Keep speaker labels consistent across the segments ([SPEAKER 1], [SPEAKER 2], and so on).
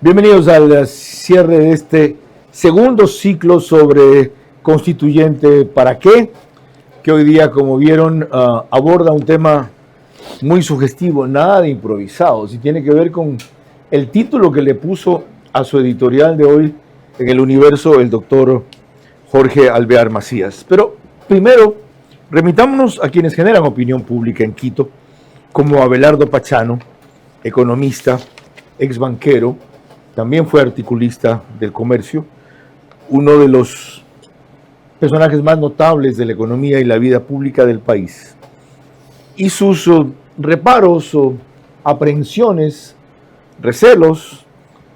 [SPEAKER 1] Bienvenidos al cierre de este segundo ciclo sobre constituyente para qué, que hoy día, como vieron, aborda un tema muy sugestivo, nada de improvisado, si tiene que ver con el título que le puso a su editorial de hoy en El Universo el doctor Jorge Alvear Macías. Pero primero, remitámonos a quienes generan opinión pública en Quito, como Abelardo Pachano, economista, ex banquero, también fue articulista del comercio, uno de los personajes más notables de la economía y la vida pública del país. Y sus reparos o aprehensiones, recelos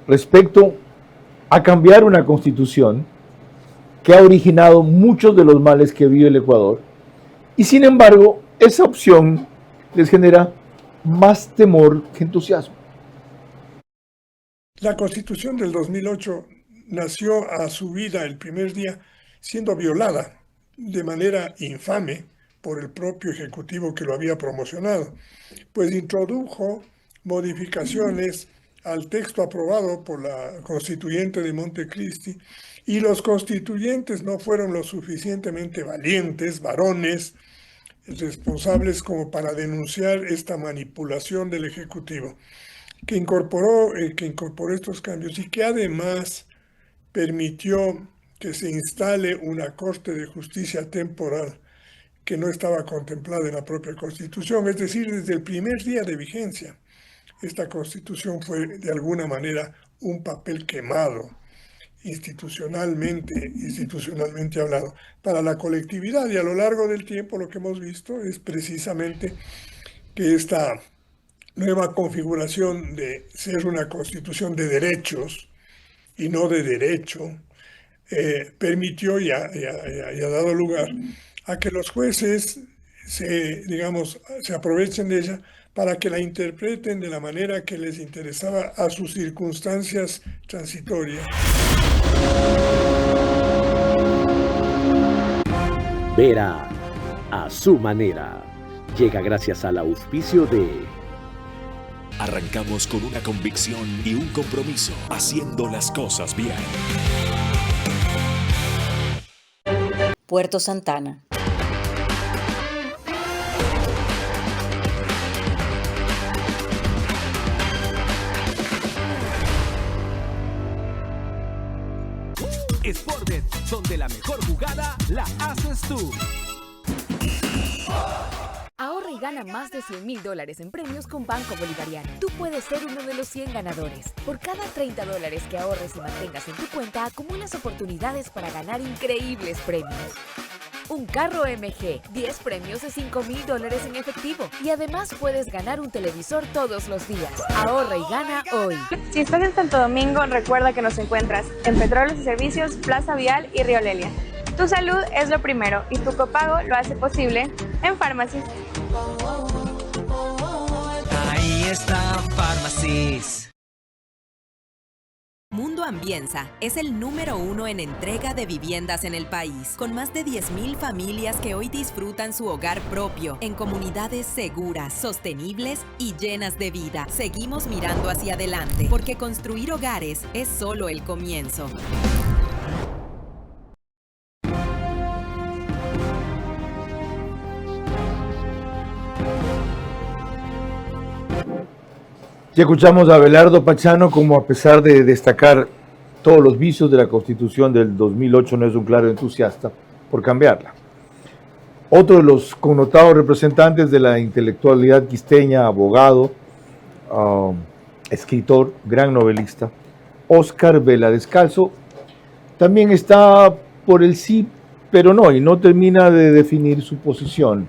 [SPEAKER 1] respecto a cambiar una constitución que ha originado muchos de los males que vive el Ecuador. Y sin embargo, esa opción les genera más temor que entusiasmo.
[SPEAKER 2] La Constitución del 2008 nació a su vida el primer día siendo violada de manera infame por el propio Ejecutivo que lo había promocionado, pues introdujo modificaciones al texto aprobado por la constituyente de Montecristi, y los constituyentes no fueron lo suficientemente valientes, varones, responsables como para denunciar esta manipulación del Ejecutivo, que incorporó estos cambios y que además permitió que se instale una Corte de Justicia temporal que no estaba contemplada en la propia Constitución. Es decir, desde el primer día de vigencia, esta Constitución fue de alguna manera un papel quemado institucionalmente hablado, para la colectividad. Y a lo largo del tiempo lo que hemos visto es precisamente que esta nueva configuración de ser una constitución de derechos y no de derecho, permitió y ha dado lugar a que los jueces se aprovechen de ella para que la interpreten de la manera que les interesaba a sus circunstancias transitorias.
[SPEAKER 3] Vera a su manera. Llega gracias al auspicio de...
[SPEAKER 4] Arrancamos con una convicción y un compromiso, haciendo las cosas bien.
[SPEAKER 5] Puerto Santana.
[SPEAKER 6] Sportbet, donde la mejor jugada la haces tú.
[SPEAKER 7] Ahorra y gana más de $100,000 en premios con Banco Bolivariano. Tú puedes ser uno de los 100 ganadores. Por cada $30 que ahorres y mantengas en tu cuenta, acumulas oportunidades para ganar increíbles premios. Un carro MG, 10 premios de $5,000 en efectivo. Y además puedes ganar un televisor todos los días. Ahorra y gana hoy.
[SPEAKER 8] Si estás en Santo Domingo, recuerda que nos encuentras en Petróleos y Servicios, Plaza Vial y Río Lelia. Tu salud es lo primero y tu copago lo hace posible en Pharmacies.
[SPEAKER 9] Ahí está Pharmacies.
[SPEAKER 10] Mundo Ambienza es el número 1 en entrega de viviendas en el país, con más de 10,000 familias que hoy disfrutan su hogar propio en comunidades seguras, sostenibles y llenas de vida. Seguimos mirando hacia adelante, porque construir hogares es solo el comienzo.
[SPEAKER 1] Ya escuchamos a Abelardo Pachano como, a pesar de destacar todos los vicios de la Constitución del 2008, no es un claro entusiasta por cambiarla. Otro de los connotados representantes de la intelectualidad quisteña, abogado, escritor, gran novelista, Óscar Vela Descalzo, también está por el sí, pero no, y no termina de definir su posición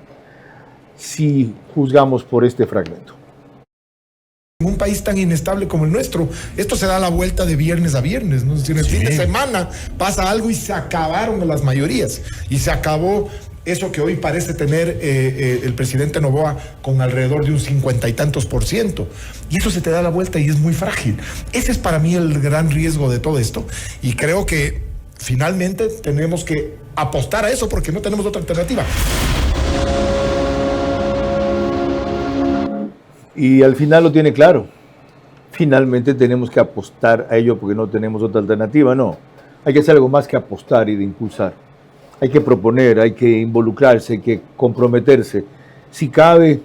[SPEAKER 1] si juzgamos por este fragmento.
[SPEAKER 11] En un país tan inestable como el nuestro, esto se da la vuelta de viernes a viernes, ¿no? Es decir, el fin de semana pasa algo y se acabaron las mayorías, y se acabó eso que hoy parece tener el presidente Noboa con alrededor de un 50 y tantos %, y eso se te da la vuelta y es muy frágil. Ese es para mí el gran riesgo de todo esto, y creo que finalmente tenemos que apostar a eso porque no tenemos otra alternativa.
[SPEAKER 1] Y al final lo tiene claro. finalmente tenemos que apostar a ello porque no tenemos otra alternativa. No, hay que hacer algo más que apostar y de impulsar. Hay que proponer, hay que involucrarse, hay que comprometerse. Si cabe,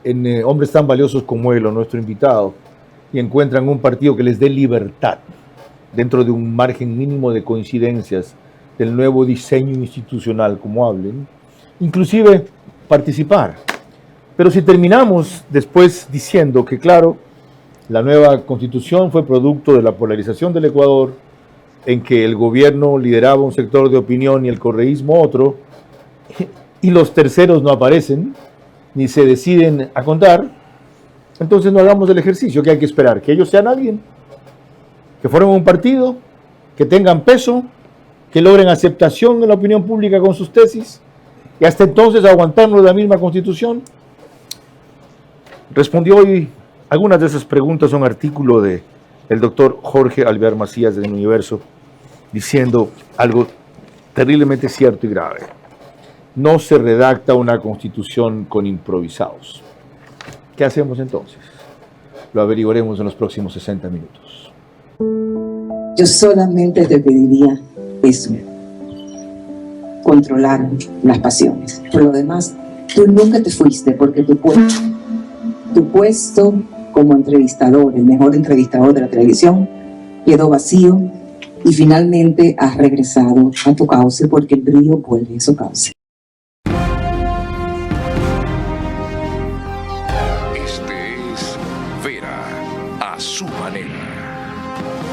[SPEAKER 1] en hombres tan valiosos como él o nuestro invitado, y encuentran un partido que les dé libertad dentro de un margen mínimo de coincidencias del nuevo diseño institucional, como hablen, inclusive participar. Pero si terminamos después diciendo que, claro, la nueva constitución fue producto de la polarización del Ecuador, en que el gobierno lideraba un sector de opinión y el correísmo otro, y los terceros no aparecen, ni se deciden a contar, entonces no hagamos el ejercicio que hay que esperar, que ellos sean alguien, que formen un partido, que tengan peso, que logren aceptación en la opinión pública con sus tesis, y hasta entonces aguantarnos la misma constitución. Respondió hoy algunas de esas preguntas a un artículo del doctor Jorge Alvear Macías del Universo, diciendo algo terriblemente cierto y grave. No se redacta una constitución con improvisados. ¿Qué hacemos entonces? Lo averiguaremos en los próximos 60 minutos.
[SPEAKER 12] Yo solamente te pediría eso, controlar las pasiones. Por lo demás, tú nunca te fuiste porque tu puesto como entrevistador, el mejor entrevistador de la televisión, quedó vacío y finalmente has regresado a tu cauce porque el brillo vuelve a su cauce.
[SPEAKER 4] A su manera.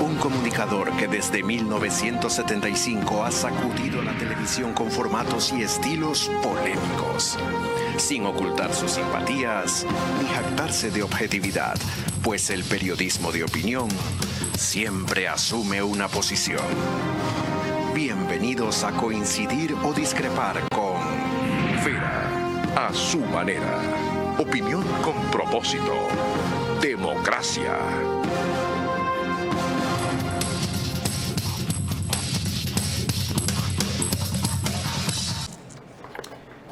[SPEAKER 4] Un comunicador que desde 1975 ha sacudido la televisión con formatos y estilos polémicos, sin ocultar sus simpatías ni jactarse de objetividad, pues el periodismo de opinión siempre asume una posición. Bienvenidos a coincidir o discrepar con Vera a su manera. Opinión con propósito. Democracia.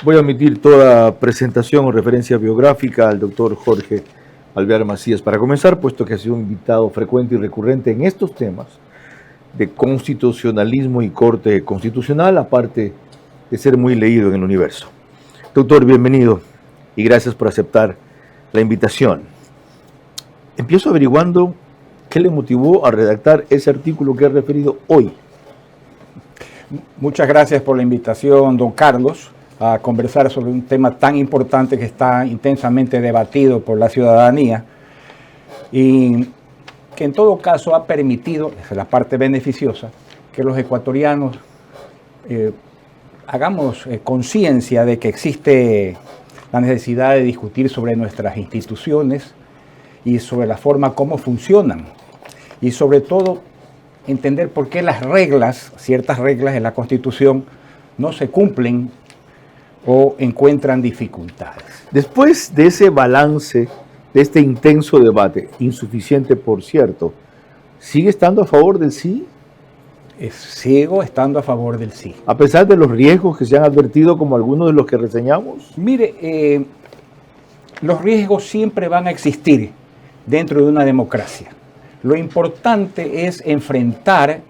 [SPEAKER 1] Voy a omitir toda presentación o referencia biográfica al doctor Jorge Alvear Macías para comenzar, puesto que ha sido un invitado frecuente y recurrente en estos temas de constitucionalismo y corte constitucional, aparte de ser muy leído en el universo. Doctor, bienvenido y gracias por aceptar la invitación. Empiezo averiguando qué le motivó a redactar ese artículo que he referido hoy.
[SPEAKER 13] Muchas gracias por la invitación, don Carlos, a conversar sobre un tema tan importante que está intensamente debatido por la ciudadanía y que en todo caso ha permitido, esa es la parte beneficiosa, que los ecuatorianos hagamos conciencia de que existe la necesidad de discutir sobre nuestras instituciones y sobre la forma como funcionan y sobre todo entender por qué las reglas, ciertas reglas de la Constitución no se cumplen o encuentran dificultades.
[SPEAKER 1] Después de ese balance, de este intenso debate, insuficiente por cierto, ¿sigue estando a favor del sí?
[SPEAKER 13] Sigo estando a favor del sí.
[SPEAKER 1] A pesar de los riesgos que se han advertido como algunos de los que reseñamos.
[SPEAKER 13] Mire, los riesgos siempre van a existir dentro de una democracia. Lo importante es enfrentar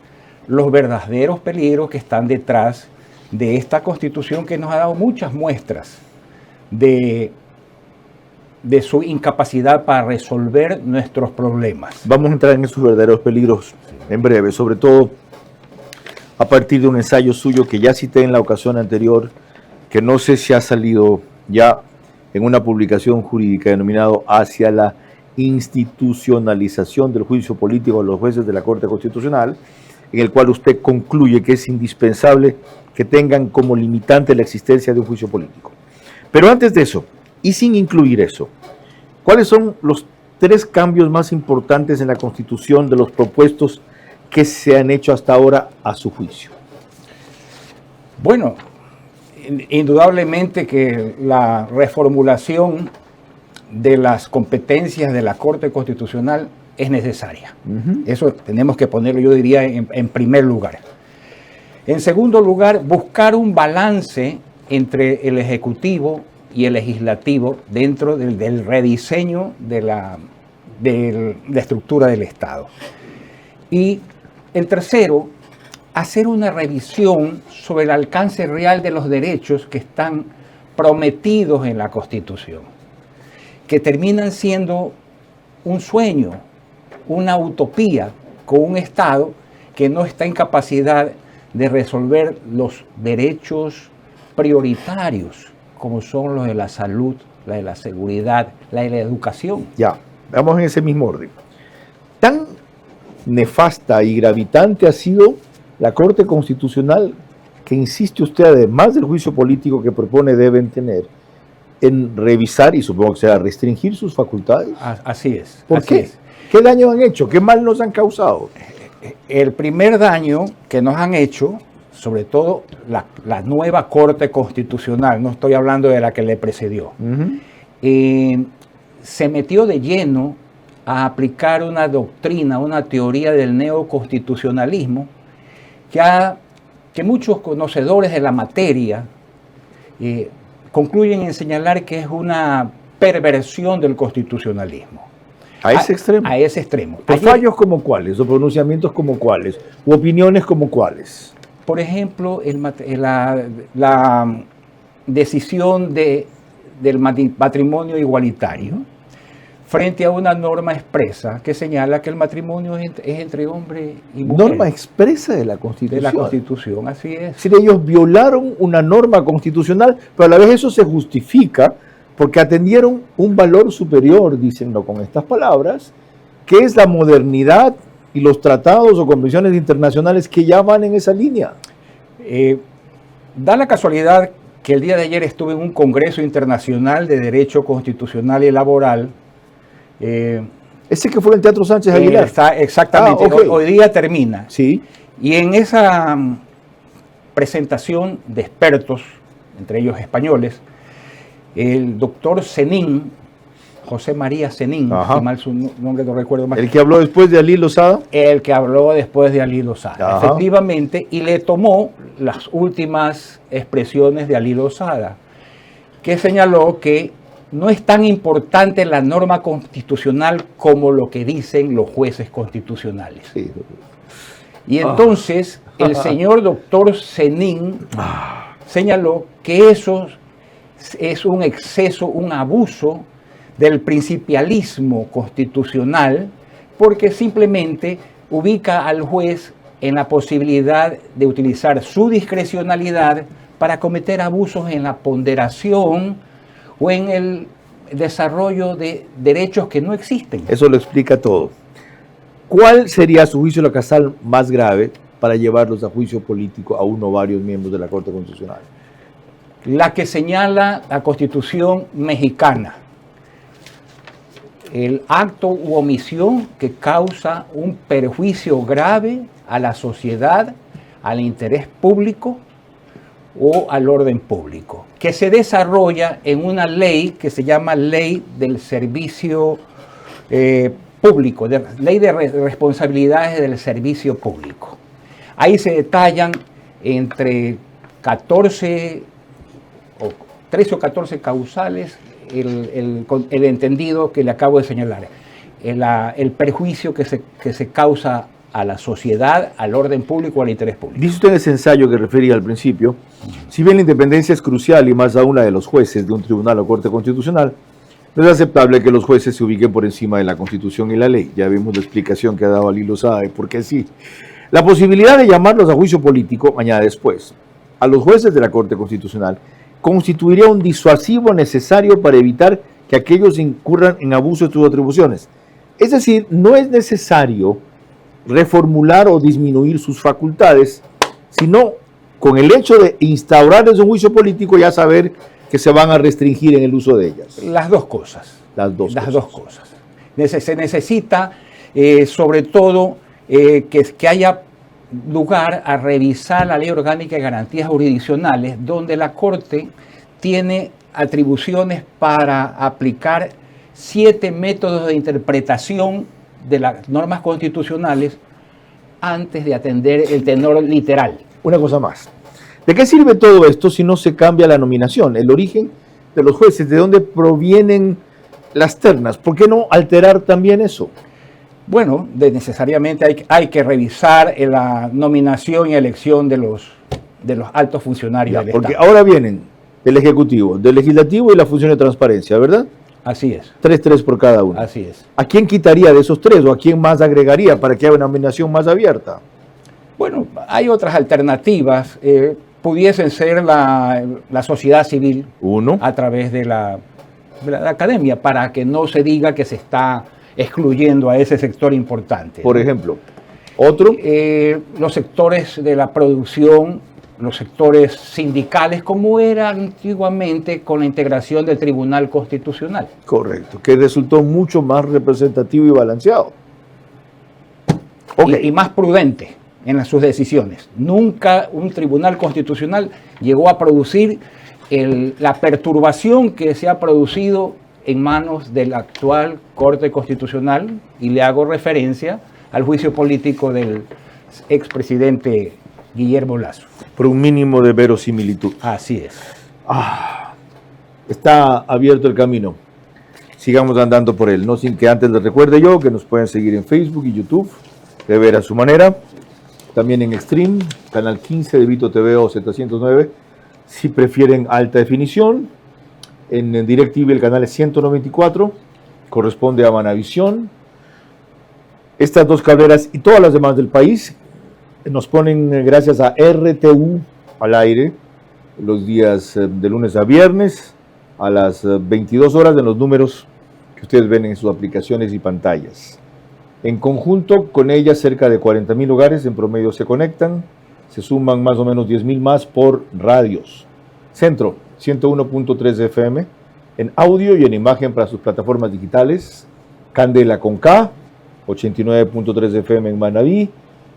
[SPEAKER 13] los verdaderos peligros que están detrás de esta Constitución que nos ha dado muchas muestras de su incapacidad para resolver nuestros problemas.
[SPEAKER 1] Vamos a entrar en esos verdaderos peligros en breve, sobre todo a partir de un ensayo suyo que ya cité en la ocasión anterior, que no sé si ha salido ya en una publicación jurídica denominado Hacia la institucionalización del juicio político a los jueces de la Corte Constitucional, en el cual usted concluye que es indispensable que tengan como limitante la existencia de un juicio político. Pero antes de eso, y sin incluir eso, ¿cuáles son los 3 cambios más importantes en la Constitución de los propuestos que se han hecho hasta ahora a su juicio?
[SPEAKER 13] Bueno, indudablemente que la reformulación de las competencias de la Corte Constitucional es necesaria. Eso tenemos que ponerlo, yo diría, en primer lugar. En segundo lugar, buscar un balance entre el Ejecutivo y el Legislativo dentro del rediseño de la estructura del Estado. Y el tercero, hacer una revisión sobre el alcance real de los derechos que están prometidos en la Constitución, que terminan siendo un sueño, una utopía, con un Estado que no está en capacidad de resolver los derechos prioritarios, como son los de la salud, la de la seguridad, la de la educación.
[SPEAKER 1] Ya, vamos en ese mismo orden. Tan nefasta y gravitante ha sido la Corte Constitucional que insiste usted, además del juicio político que propone deben tener, en revisar y supongo que sea restringir sus facultades.
[SPEAKER 13] Así es.
[SPEAKER 1] ¿Por qué? ¿Qué daño han hecho? ¿Qué mal nos han causado?
[SPEAKER 13] El primer daño que nos han hecho, sobre todo la nueva Corte Constitucional, no estoy hablando de la que le precedió, se metió de lleno a aplicar una doctrina, una teoría del neoconstitucionalismo que muchos conocedores de la materia concluyen en señalar que es una perversión del constitucionalismo.
[SPEAKER 1] ¿A ese extremo?
[SPEAKER 13] A ese extremo.
[SPEAKER 1] ¿Fallos como cuáles? ¿O pronunciamientos como cuáles? ¿O opiniones como cuáles?
[SPEAKER 13] Por ejemplo, la decisión del matrimonio igualitario frente a una norma expresa que señala que el matrimonio es entre hombre y mujer.
[SPEAKER 1] Norma expresa de la Constitución.
[SPEAKER 13] De la Constitución, así es.
[SPEAKER 1] Es decir, ellos violaron una norma constitucional, pero a la vez eso se justifica porque atendieron un valor superior, dícenlo con estas palabras, que es la modernidad y los tratados o convenciones internacionales que ya van en esa línea.
[SPEAKER 13] Da la casualidad que el día de ayer estuve en un Congreso Internacional de Derecho Constitucional y Laboral.
[SPEAKER 1] Ese que fue en el Teatro Sánchez Aguilar.
[SPEAKER 13] Exactamente,
[SPEAKER 1] okay.
[SPEAKER 13] Hoy día termina.
[SPEAKER 1] Sí.
[SPEAKER 13] Y en esa presentación de expertos, entre ellos españoles, el doctor Senín, José María Senín, si mal su nombre no recuerdo más.
[SPEAKER 1] ¿El que habló después de Alí Lozada?
[SPEAKER 13] El que habló después de Alí Lozada, efectivamente, y le tomó las últimas expresiones de Alí Lozada, que señaló que no es tan importante la norma constitucional como lo que dicen los jueces constitucionales.
[SPEAKER 1] Sí.
[SPEAKER 13] Y entonces el señor doctor Senín señaló que eso es un exceso, un abuso del principialismo constitucional, porque simplemente ubica al juez en la posibilidad de utilizar su discrecionalidad para cometer abusos en la ponderación o en el desarrollo de derechos que no existen.
[SPEAKER 1] Eso lo explica todo. ¿Cuál sería, a su juicio, la causal más grave para llevarlos a juicio político a uno o varios miembros de la Corte Constitucional?
[SPEAKER 13] La que señala la Constitución mexicana. El acto u omisión que causa un perjuicio grave a la sociedad, al interés público o al orden público, que se desarrolla en una ley que se llama Ley del Servicio Público, Ley de Responsabilidades del Servicio Público. Ahí se detallan entre 13 o 14 causales el entendido que le acabo de señalar, el perjuicio que se causa a la sociedad, al orden público, al interés público.
[SPEAKER 1] Dice usted en ese ensayo que refería al principio, si bien la independencia es crucial y más aún la de los jueces de un tribunal o corte constitucional, no es aceptable que los jueces se ubiquen por encima de la Constitución y la ley. Ya vimos la explicación que ha dado Alí Lozada de por qué sí. La posibilidad de llamarlos a juicio político, añade después, a los jueces de la Corte Constitucional, constituiría un disuasivo necesario para evitar que aquellos incurran en abuso de sus atribuciones. Es decir, no es necesario reformular o disminuir sus facultades, sino con el hecho de instaurarles un juicio político ya saber que se van a restringir en el uso de ellas.
[SPEAKER 13] Las dos cosas.
[SPEAKER 1] Las dos cosas.
[SPEAKER 13] Se necesita, sobre todo, que haya lugar a revisar la Ley Orgánica de Garantías Jurisdiccionales, donde la Corte tiene atribuciones para aplicar 7 métodos de interpretación de las normas constitucionales antes de atender el tenor literal.
[SPEAKER 1] Una cosa más. ¿De qué sirve todo esto si no se cambia la nominación, el origen de los jueces? ¿De dónde provienen las ternas. ¿Por qué no alterar también eso?
[SPEAKER 13] Bueno, necesariamente hay que revisar la nominación y elección de los altos funcionarios del
[SPEAKER 1] porque
[SPEAKER 13] Estado.
[SPEAKER 1] ahora vienen del Ejecutivo, del Legislativo y la función de transparencia, ¿verdad?
[SPEAKER 13] Así es.
[SPEAKER 1] 3 por cada uno.
[SPEAKER 13] Así es.
[SPEAKER 1] ¿A quién quitaría de esos 3 o a quién más agregaría para que haya una nominación más abierta?
[SPEAKER 13] Bueno, hay otras alternativas. Pudiesen ser la sociedad civil a través de la academia, para que no se diga que se está excluyendo a ese sector importante.
[SPEAKER 1] Por ejemplo, otro.
[SPEAKER 13] Los sectores de la producción, los sectores sindicales, como era antiguamente con la integración del Tribunal Constitucional.
[SPEAKER 1] Correcto, que resultó mucho más representativo y balanceado.
[SPEAKER 13] Y más prudente en sus decisiones. Nunca un Tribunal Constitucional llegó a producir la perturbación que se ha producido en manos de la actual Corte Constitucional, y le hago referencia al juicio político del expresidente Guillermo Lasso.
[SPEAKER 1] Por un mínimo de verosimilitud.
[SPEAKER 13] Así es.
[SPEAKER 1] Está abierto el camino. Sigamos andando por él. No sin que antes les recuerde yo que nos pueden seguir en Facebook y YouTube, de ver a su manera. También en Extreme, canal 15 de Vito TV o Z109, si prefieren alta definición. En DirecTV el canal es 194, corresponde a Manavisión. Estas 2 cableras y todas las demás del país nos ponen, gracias a RTU, al aire los días de lunes a viernes a las 22 horas en los números que ustedes ven en sus aplicaciones y pantallas. En conjunto con ellas, cerca de 40.000 hogares en promedio se conectan, se suman más o menos 10.000 más por radios. Centro, 101.3 FM, en audio y en imagen para sus plataformas digitales. Candela con K, 89.3 FM en Manabí,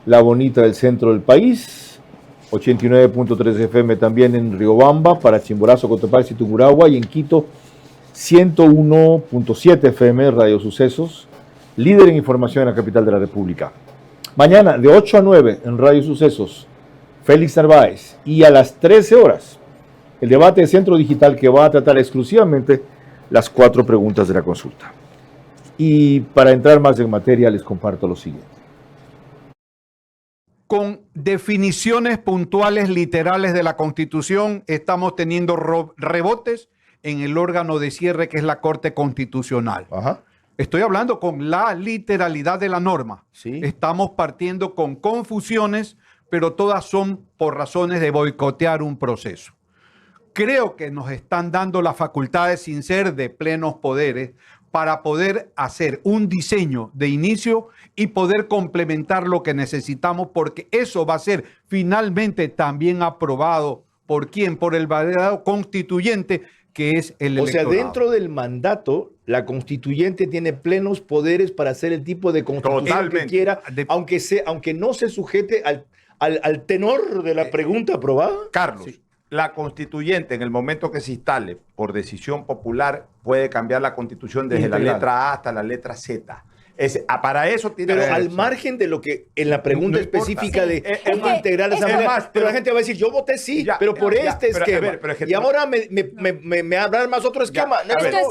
[SPEAKER 1] La Bonita del centro del país, 89.3 FM también en Riobamba, para Chimborazo, Cotopaxi y Tungurahua, y en Quito, 101.7 FM, Radio Sucesos, líder en información en la capital de la República. Mañana, de 8 a 9, en Radio Sucesos, Félix Narváez, y a las 13 horas, el debate de Centro Digital, que va a tratar exclusivamente las 4 preguntas de la consulta. Y para entrar más en materia, les comparto lo siguiente.
[SPEAKER 14] Con definiciones puntuales, literales de la Constitución, estamos teniendo rebotes en el órgano de cierre, que es la Corte Constitucional. Estoy hablando con la literalidad de la norma.
[SPEAKER 1] Sí.
[SPEAKER 14] Estamos partiendo con confusiones, pero todas son por razones de boicotear un proceso. Creo que nos están dando las facultades, sin ser de plenos poderes, para poder hacer un diseño de inicio y poder complementar lo que necesitamos, porque eso va a ser finalmente también aprobado ¿por quién? Por el verdadero constituyente, que es el electorado.
[SPEAKER 1] O sea, dentro del mandato, la constituyente tiene plenos poderes para hacer el tipo de constitución que quiera, aunque no se sujete al tenor de la pregunta aprobada.
[SPEAKER 15] Carlos, sí. La constituyente, en el momento que se instale por decisión popular, puede cambiar la constitución desde la letra A hasta la letra Z. Para eso tiene.
[SPEAKER 1] Pero al margen de lo que en la pregunta específica de cómo integrar la asamblea, pero la gente va a decir, yo voté sí, pero por este esquema. Y ahora me hablan más otro esquema.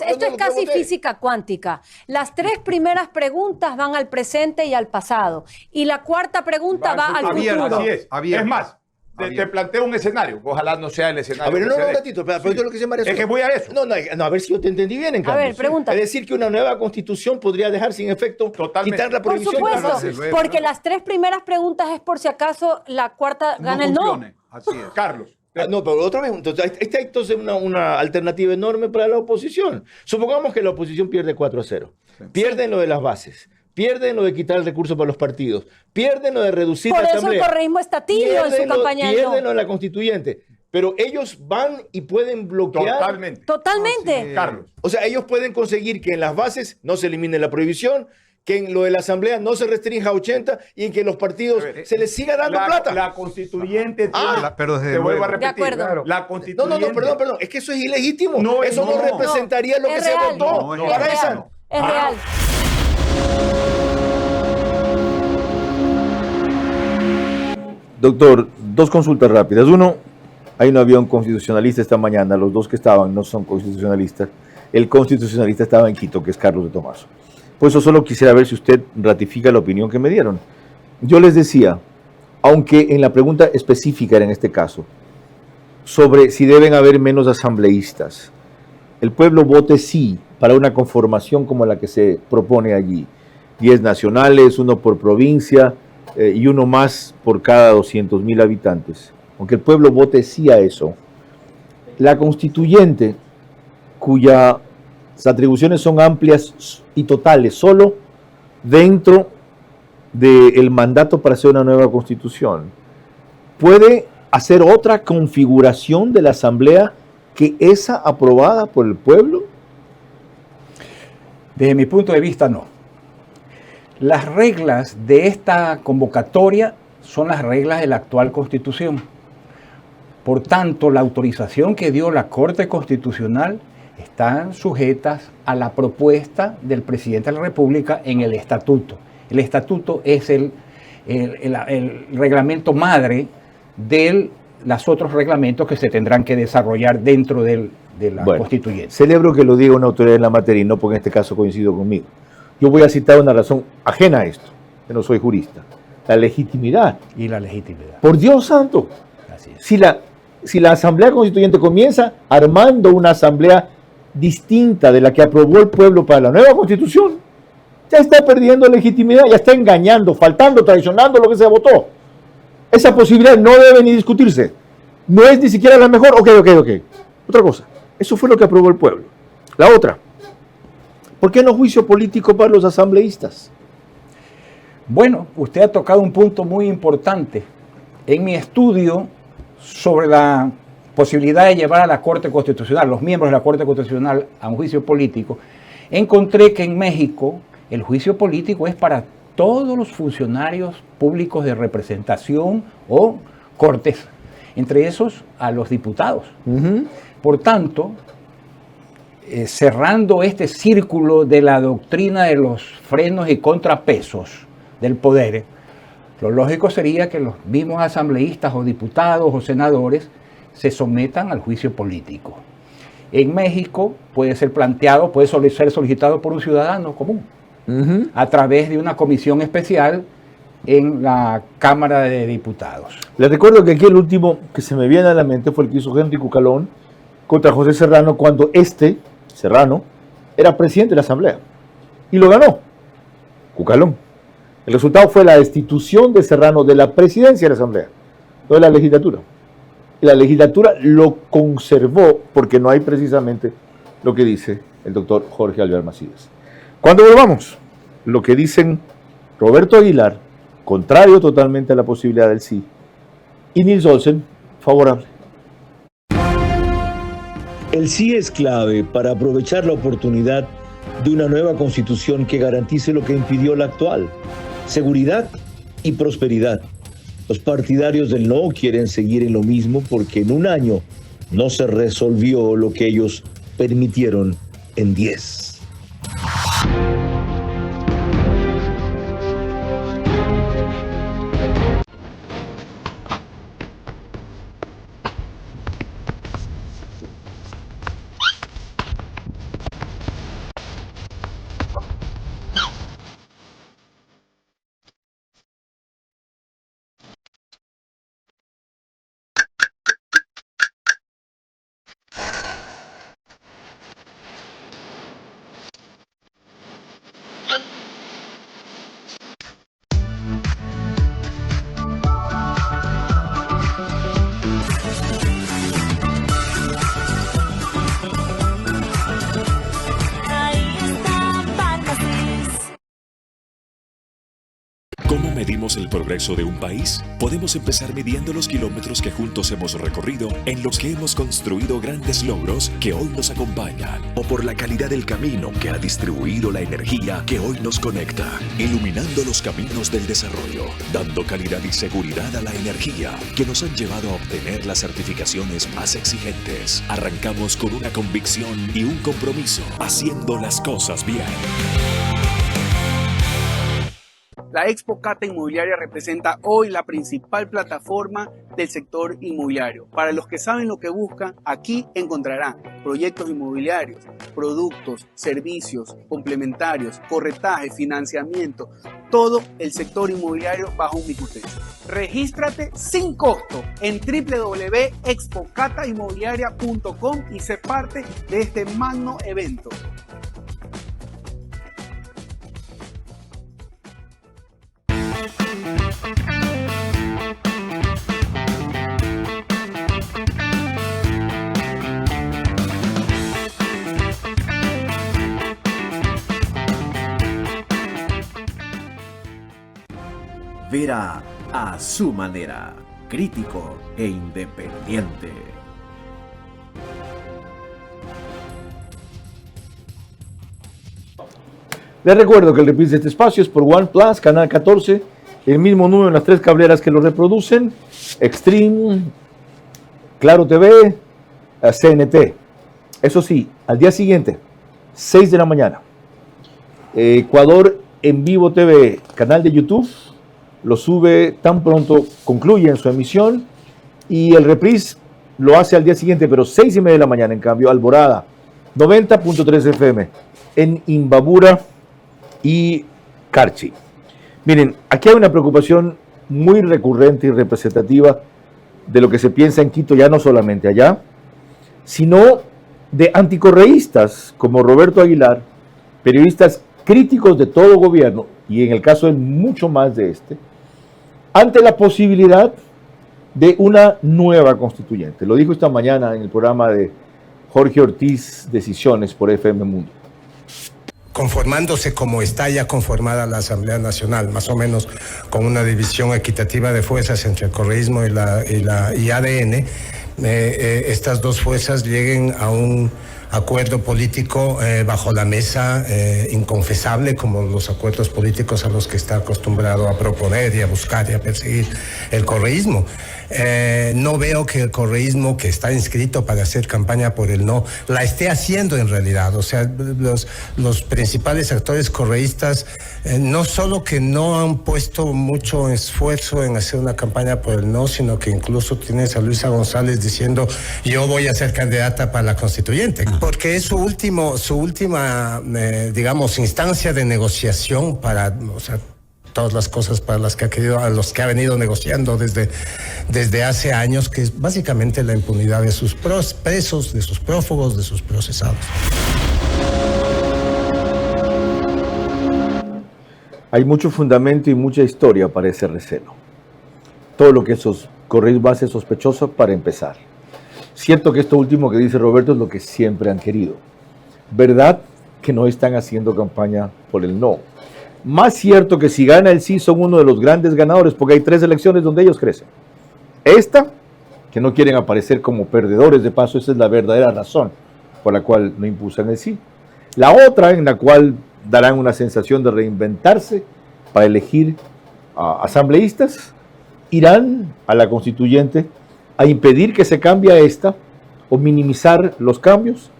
[SPEAKER 16] Esto es casi física cuántica. Las 3 primeras preguntas van al presente y al pasado. Y la 4ª pregunta va al futuro.
[SPEAKER 15] Así es. Es más, te planteo un escenario. Ojalá no sea el escenario.
[SPEAKER 1] A ver, no, un ratito, pero lo que se me
[SPEAKER 15] es que voy a eso.
[SPEAKER 1] No, a ver si yo te entendí bien, en cambio.
[SPEAKER 16] A ver, pregunta.
[SPEAKER 1] Es decir, que una nueva constitución podría dejar sin efecto quitar la prohibición.
[SPEAKER 16] Por supuesto, porque las 3 primeras preguntas es por si acaso la 4ª gana el no.
[SPEAKER 15] Así es. Carlos.
[SPEAKER 1] No, pero otra vez, entonces una alternativa enorme para la oposición. Supongamos que la oposición pierde 4-0. Pierden lo de las bases. Pierden lo de quitar el recurso para los partidos. Pierden lo de reducir la asamblea.
[SPEAKER 16] Por eso el correísmo está tibio en su campaña.
[SPEAKER 1] Pierden lo de la constituyente. Pero ellos van y pueden bloquear.
[SPEAKER 16] Totalmente.
[SPEAKER 15] Sí. Carlos.
[SPEAKER 1] O sea, ellos pueden conseguir que en las bases no se elimine la prohibición, que en lo de la asamblea no se restrinja a 80 y en que los partidos se les siga dando plata.
[SPEAKER 15] La constituyente
[SPEAKER 14] pero
[SPEAKER 15] te vuelvo a repetir.
[SPEAKER 16] De acuerdo.
[SPEAKER 15] Claro, la constituyente.
[SPEAKER 1] No, perdón. Es que eso es ilegítimo. Eso no representaría lo que se votó.
[SPEAKER 16] Es real.
[SPEAKER 1] Doctor, 2 consultas rápidas. Uno, hay un avión constitucionalista esta mañana. Los 2 que estaban no son constitucionalistas. el constitucionalista estaba en Quito, que es Carlos de Tomaso. Por eso solo quisiera ver si usted ratifica la opinión que me dieron. Yo les decía, aunque en la pregunta específica era en este caso, sobre si deben haber menos asambleístas, el pueblo vote sí para una conformación como la que se propone allí. 10 nacionales, 1 por provincia y 1 más por cada 200,000 habitantes. Aunque el pueblo vote sí a eso, la constituyente, cuyas atribuciones son amplias y totales, solo dentro del mandato para hacer una nueva constitución, puede hacer otra configuración de la asamblea que esa aprobada por el pueblo.
[SPEAKER 13] Desde mi punto de vista, no. Las reglas de esta convocatoria son las reglas de la actual Constitución. Por tanto, la autorización que dio la Corte Constitucional están sujetas a la propuesta del presidente de la República en el estatuto. El estatuto es el reglamento madre de los otros reglamentos que se tendrán que desarrollar dentro de la constituyente.
[SPEAKER 1] Celebro que lo diga una autoridad en la materia y no porque en este caso coincido conmigo. Yo voy a citar una razón ajena a esto, que no soy jurista. La legitimidad.
[SPEAKER 13] Y la legitimidad.
[SPEAKER 1] Por Dios santo.
[SPEAKER 13] Así es.
[SPEAKER 1] Si la Asamblea Constituyente comienza armando una asamblea distinta de la que aprobó el pueblo para la nueva Constitución, ya está perdiendo legitimidad, ya está engañando, faltando, traicionando lo que se votó. Esa posibilidad no debe ni discutirse. No es ni siquiera la mejor. Ok. Otra cosa. Eso fue lo que aprobó el pueblo. La otra. ¿Por qué no juicio político para los asambleístas?
[SPEAKER 13] Bueno, usted ha tocado un punto muy importante. En mi estudio sobre la posibilidad de llevar a la Corte Constitucional, los miembros de la Corte Constitucional a un juicio político, encontré que en México el juicio político es para todos los funcionarios públicos de representación o cortes, entre esos a los diputados. Por tanto, cerrando este círculo de la doctrina de los frenos y contrapesos del poder, lo lógico sería que los mismos asambleístas o diputados o senadores se sometan al juicio político. En México puede ser planteado, puede ser solicitado por un ciudadano común, a través de una comisión especial en la Cámara de Diputados.
[SPEAKER 1] Les recuerdo que aquí el último que se me viene a la mente fue el que hizo Henry Cucalón contra José Serrano cuando Serrano, era presidente de la Asamblea y lo ganó Cucalón. El resultado fue la destitución de Serrano de la presidencia de la Asamblea, no de la legislatura. Y la legislatura lo conservó porque no hay precisamente lo que dice el doctor Jorge Alvear Macías. Cuando volvamos, lo que dicen Roberto Aguilar, contrario totalmente a la posibilidad del sí, y Nils Olsen, favorable.
[SPEAKER 17] El sí es clave para aprovechar la oportunidad de una nueva constitución que garantice lo que impidió la actual: seguridad y prosperidad. Los partidarios del no quieren seguir en lo mismo porque en un año no se resolvió lo que ellos permitieron en 10.
[SPEAKER 18] ¿Cómo medimos el progreso de un país? Podemos empezar midiendo los kilómetros que juntos hemos recorrido, en los que hemos construido grandes logros que hoy nos acompañan, o por la calidad del camino que ha distribuido la energía que hoy nos conecta, iluminando los caminos del desarrollo, dando calidad y seguridad a la energía que nos han llevado a obtener las certificaciones más exigentes. Arrancamos con una convicción y un compromiso, haciendo las cosas bien.
[SPEAKER 19] La Expo Cata Inmobiliaria representa hoy la principal plataforma del sector inmobiliario. Para los que saben lo que buscan, aquí encontrarán proyectos inmobiliarios, productos, servicios complementarios, corretaje, financiamiento, todo el sector inmobiliario bajo un mismo techo. Regístrate sin costo en www.expocatainmobiliaria.com y sé parte de este magno evento.
[SPEAKER 3] Vera a su manera, crítico e independiente.
[SPEAKER 1] Les recuerdo que el reprise de este espacio es por OnePlus, Canal 14, el mismo número en las 3 cableras que lo reproducen, Extreme, Claro TV, CNT. Eso sí, al día siguiente, 6 de la mañana, Ecuador en Vivo TV, canal de YouTube, lo sube tan pronto concluyen su emisión, y el reprise lo hace al día siguiente, pero 6:30 de la mañana. En cambio, Alborada, 90.3 FM, en Imbabura y Carchi. Miren, aquí hay una preocupación muy recurrente y representativa de lo que se piensa en Quito, ya no solamente allá, sino de anticorreístas como Roberto Aguilar, periodistas críticos de todo gobierno, y en el caso de mucho más de este, ante la posibilidad de una nueva constituyente. Lo dijo esta mañana en el programa de Jorge Ortiz, Decisiones, por FM Mundo.
[SPEAKER 20] Conformándose como está ya conformada la Asamblea Nacional, más o menos con una división equitativa de fuerzas entre el correísmo y ADN, estas dos fuerzas lleguen a un acuerdo político bajo la mesa, inconfesable como los acuerdos políticos a los que está acostumbrado a proponer y a buscar y a perseguir el correísmo. No veo que el correísmo, que está inscrito para hacer campaña por el no, la esté haciendo en realidad. O sea, los principales actores correístas no solo que no han puesto mucho esfuerzo en hacer una campaña por el no, sino que incluso tienes a Luisa González diciendo: yo voy a ser candidata para la constituyente, porque es su última digamos, instancia de negociación para, o sea, todas las cosas para las que a los que ha venido negociando desde hace años, que es básicamente la impunidad de sus presos, de sus prófugos, de sus procesados.
[SPEAKER 1] Hay mucho fundamento y mucha historia para ese recelo. Todo lo que esos correos hace sospechoso para empezar. Cierto que esto último que dice Roberto es lo que siempre han querido. Verdad que no están haciendo campaña por el no. Más cierto que si gana el sí son uno de los grandes ganadores, porque hay 3 elecciones donde ellos crecen. Esta, que no quieren aparecer como perdedores de paso, esa es la verdadera razón por la cual no impulsan el sí. La otra, en la cual darán una sensación de reinventarse para elegir asambleístas, irán a la constituyente a impedir que se cambie esta o minimizar los cambios,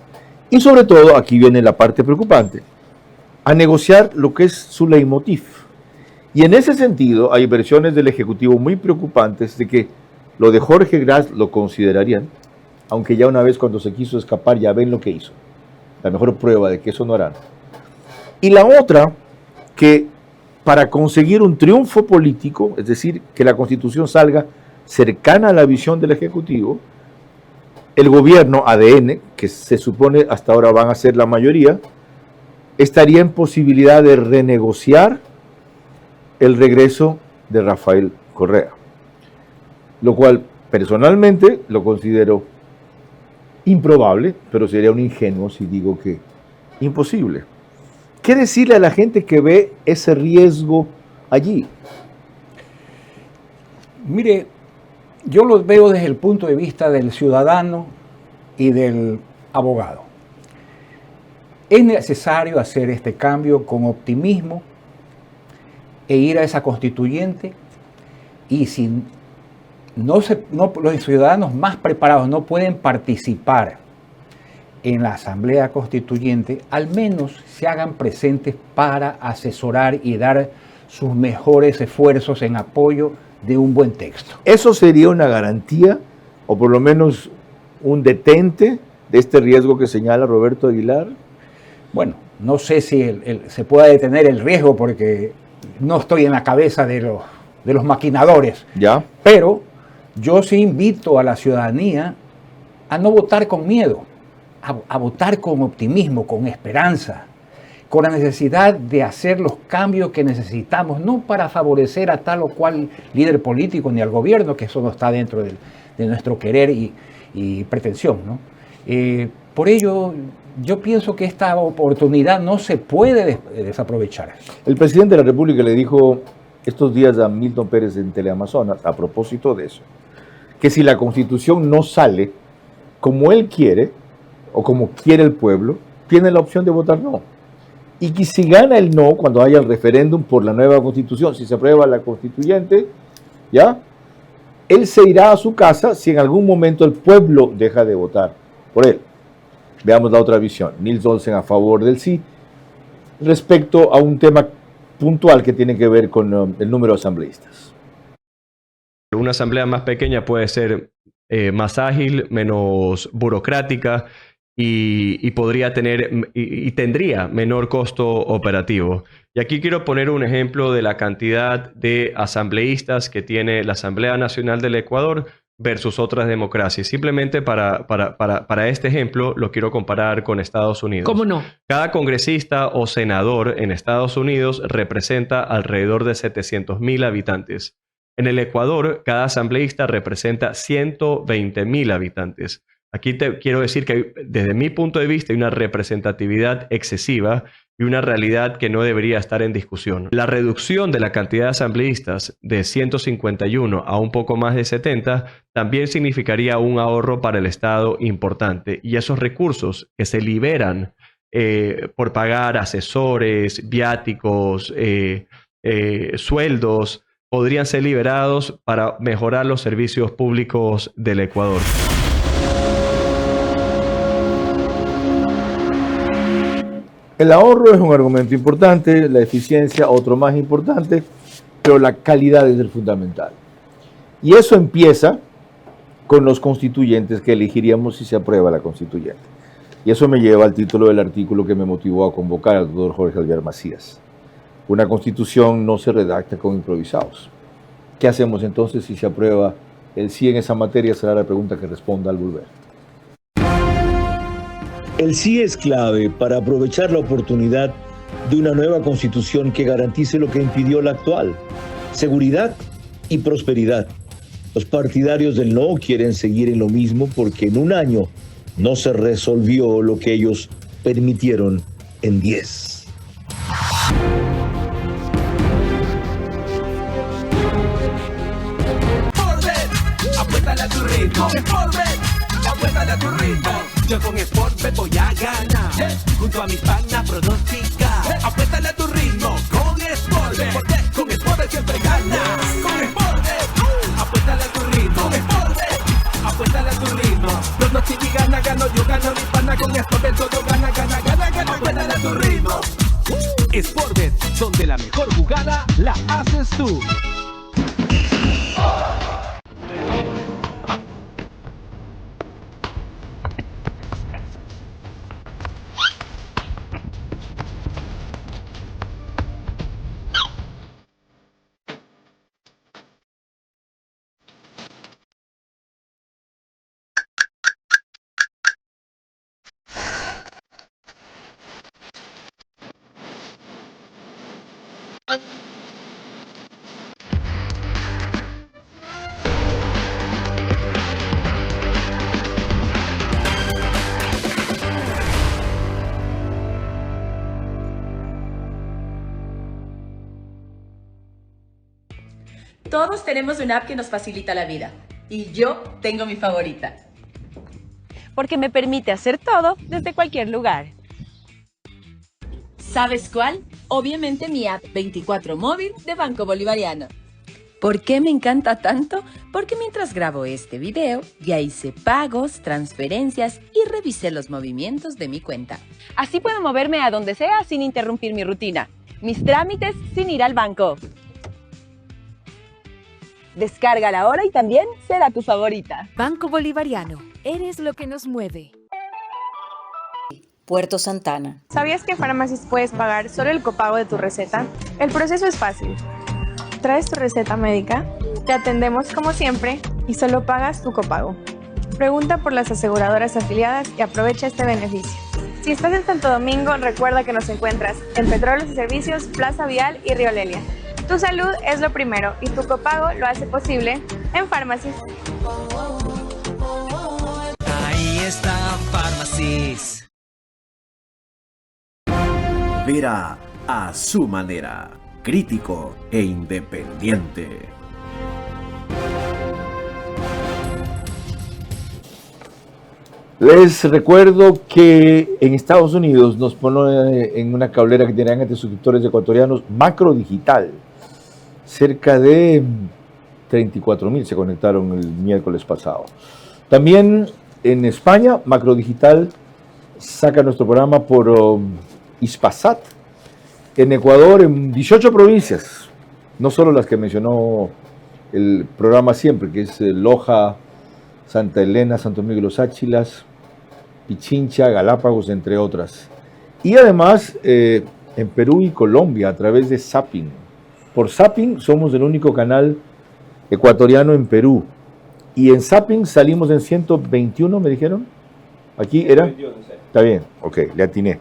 [SPEAKER 1] y sobre todo, aquí viene la parte preocupante, a negociar lo que es su leitmotiv. Y en ese sentido hay versiones del Ejecutivo muy preocupantes de que lo de Jorge Gras lo considerarían, aunque ya una vez cuando se quiso escapar ya ven lo que hizo. La mejor prueba de que eso no harán. Y la otra, que para conseguir un triunfo político, es decir, que la Constitución salga cercana a la visión del Ejecutivo, el gobierno ADN, que se supone hasta ahora van a ser la mayoría, estaría en posibilidad de renegociar el regreso de Rafael Correa, lo cual personalmente lo considero improbable, pero sería un ingenuo si digo que imposible. ¿Qué decirle a la gente que ve ese riesgo allí?
[SPEAKER 13] Mire, yo lo veo desde el punto de vista del ciudadano y del abogado. Es necesario hacer este cambio con optimismo e ir a esa constituyente, y si los ciudadanos más preparados no pueden participar en la Asamblea Constituyente, al menos se hagan presentes para asesorar y dar sus mejores esfuerzos en apoyo de un buen texto.
[SPEAKER 1] ¿Eso sería una garantía o por lo menos un detente de este riesgo que señala Roberto Aguilar?
[SPEAKER 13] Bueno, no sé si se pueda detener el riesgo porque no estoy en la cabeza de los maquinadores.
[SPEAKER 1] ¿Ya?
[SPEAKER 13] Pero yo sí invito a la ciudadanía a no votar con miedo, a votar con optimismo, con esperanza, con la necesidad de hacer los cambios que necesitamos, no para favorecer a tal o cual líder político ni al gobierno, que eso no está dentro de nuestro querer y pretensión, ¿no? Por ello, yo pienso que esta oportunidad no se puede desaprovechar.
[SPEAKER 1] El presidente de la República le dijo estos días a Milton Pérez en Teleamazonas, a propósito de eso, que si la Constitución no sale como él quiere, o como quiere el pueblo, tiene la opción de votar no. Y que si gana el no, cuando haya el referéndum por la nueva Constitución, si se aprueba la Constituyente, ¿ya? Él se irá a su casa si en algún momento el pueblo deja de votar por él. Veamos la otra visión. Nils Olsen a favor del sí, respecto a un tema puntual que tiene que ver con el número de asambleístas.
[SPEAKER 21] Una asamblea más pequeña puede ser más ágil, menos burocrática y podría tener y tendría menor costo operativo. Y aquí quiero poner un ejemplo de la cantidad de asambleístas que tiene la Asamblea Nacional del Ecuador versus otras democracias. Simplemente para este ejemplo lo quiero comparar con Estados Unidos.
[SPEAKER 22] ¿Cómo no?
[SPEAKER 21] Cada congresista o senador en Estados Unidos representa alrededor de 700,000 habitantes. En el Ecuador, cada asambleísta representa 120,000 habitantes. Aquí te quiero decir que desde mi punto de vista hay una representatividad excesiva y una realidad que no debería estar en discusión. La reducción de la cantidad de asambleístas de 151 a un poco más de 70 también significaría un ahorro para el Estado importante. Y esos recursos que se liberan por pagar asesores, viáticos, sueldos, podrían ser liberados para mejorar los servicios públicos del Ecuador.
[SPEAKER 1] El ahorro es un argumento importante, la eficiencia otro más importante, pero la calidad es el fundamental. Y eso empieza con los constituyentes que elegiríamos si se aprueba la constituyente. Y eso me lleva al título del artículo que me motivó a convocar al doctor Jorge Javier Macías. Una constitución no se redacta con improvisados. ¿Qué hacemos entonces si se aprueba el sí en esa materia? Será la pregunta que responda al volver.
[SPEAKER 17] El sí es clave para aprovechar la oportunidad de una nueva constitución que garantice lo que impidió la actual: seguridad y prosperidad. Los partidarios del no quieren seguir en lo mismo porque en un año no se resolvió lo que ellos permitieron en 10.
[SPEAKER 6] Apuéstale a tu ritmo, apuéstale a tu ritmo. Yo con Sportbet voy a ganar, junto a mis panas pronosticar. Apuéstale a tu ritmo con Sportbet, porque con Sportbet siempre ganas. Con Sportbet, apuéstale a tu ritmo. Con Sportbet, apuéstale a tu ritmo. Pronostica y gana, gano yo, gano mi pana. Con Sportbet todo gana, gana, gana, gana. Apuéstale a tu ritmo.
[SPEAKER 3] Sportbet, donde la mejor jugada la haces tú.
[SPEAKER 23] Todos tenemos una app que nos facilita la vida. Y yo tengo mi favorita.
[SPEAKER 8] Porque me permite hacer todo desde cualquier lugar.
[SPEAKER 23] ¿Sabes cuál? Obviamente mi app 24 móvil de Banco Bolivariano. ¿Por qué me encanta tanto? Porque mientras grabo este video, ya hice pagos, transferencias y revisé los movimientos de mi cuenta.
[SPEAKER 8] Así puedo moverme a donde sea sin interrumpir mi rutina.
[SPEAKER 23] Mis trámites sin ir al banco. Descárgala ahora y también será tu favorita.
[SPEAKER 7] Banco Bolivariano. Eres lo que nos mueve.
[SPEAKER 2] Puerto Santana.
[SPEAKER 8] ¿Sabías que Pharmacies puedes pagar solo el copago de tu receta? El proceso es fácil. Traes tu receta médica, te atendemos como siempre y solo pagas tu copago. Pregunta por las aseguradoras afiliadas y aprovecha este beneficio. Si estás en Santo Domingo, recuerda que nos encuentras en Petróleos y Servicios, Plaza Vial y Río Lelia. Tu salud es lo primero y tu copago lo hace posible en Pharmacies.
[SPEAKER 9] Ahí está Pharmacies.
[SPEAKER 3] Vera a su manera, crítico e independiente.
[SPEAKER 1] Les recuerdo que en Estados Unidos nos pone en una cablera que tenían entre suscriptores ecuatorianos Macro Digital. Cerca de 34,000 se conectaron el miércoles pasado. También en España, Macro Digital saca nuestro programa por Hispasat. En Ecuador, en 18 provincias, no solo las que mencionó el programa siempre, que es Loja, Santa Elena, Santo Domingo de los Áchilas, Pichincha, Galápagos, entre otras. Y además en Perú y Colombia a través de Zapping. Por Zapping somos el único canal ecuatoriano en Perú. Y en Zapping salimos en 121, me dijeron. Aquí era. 121, sí. Está bien, ok, le atiné.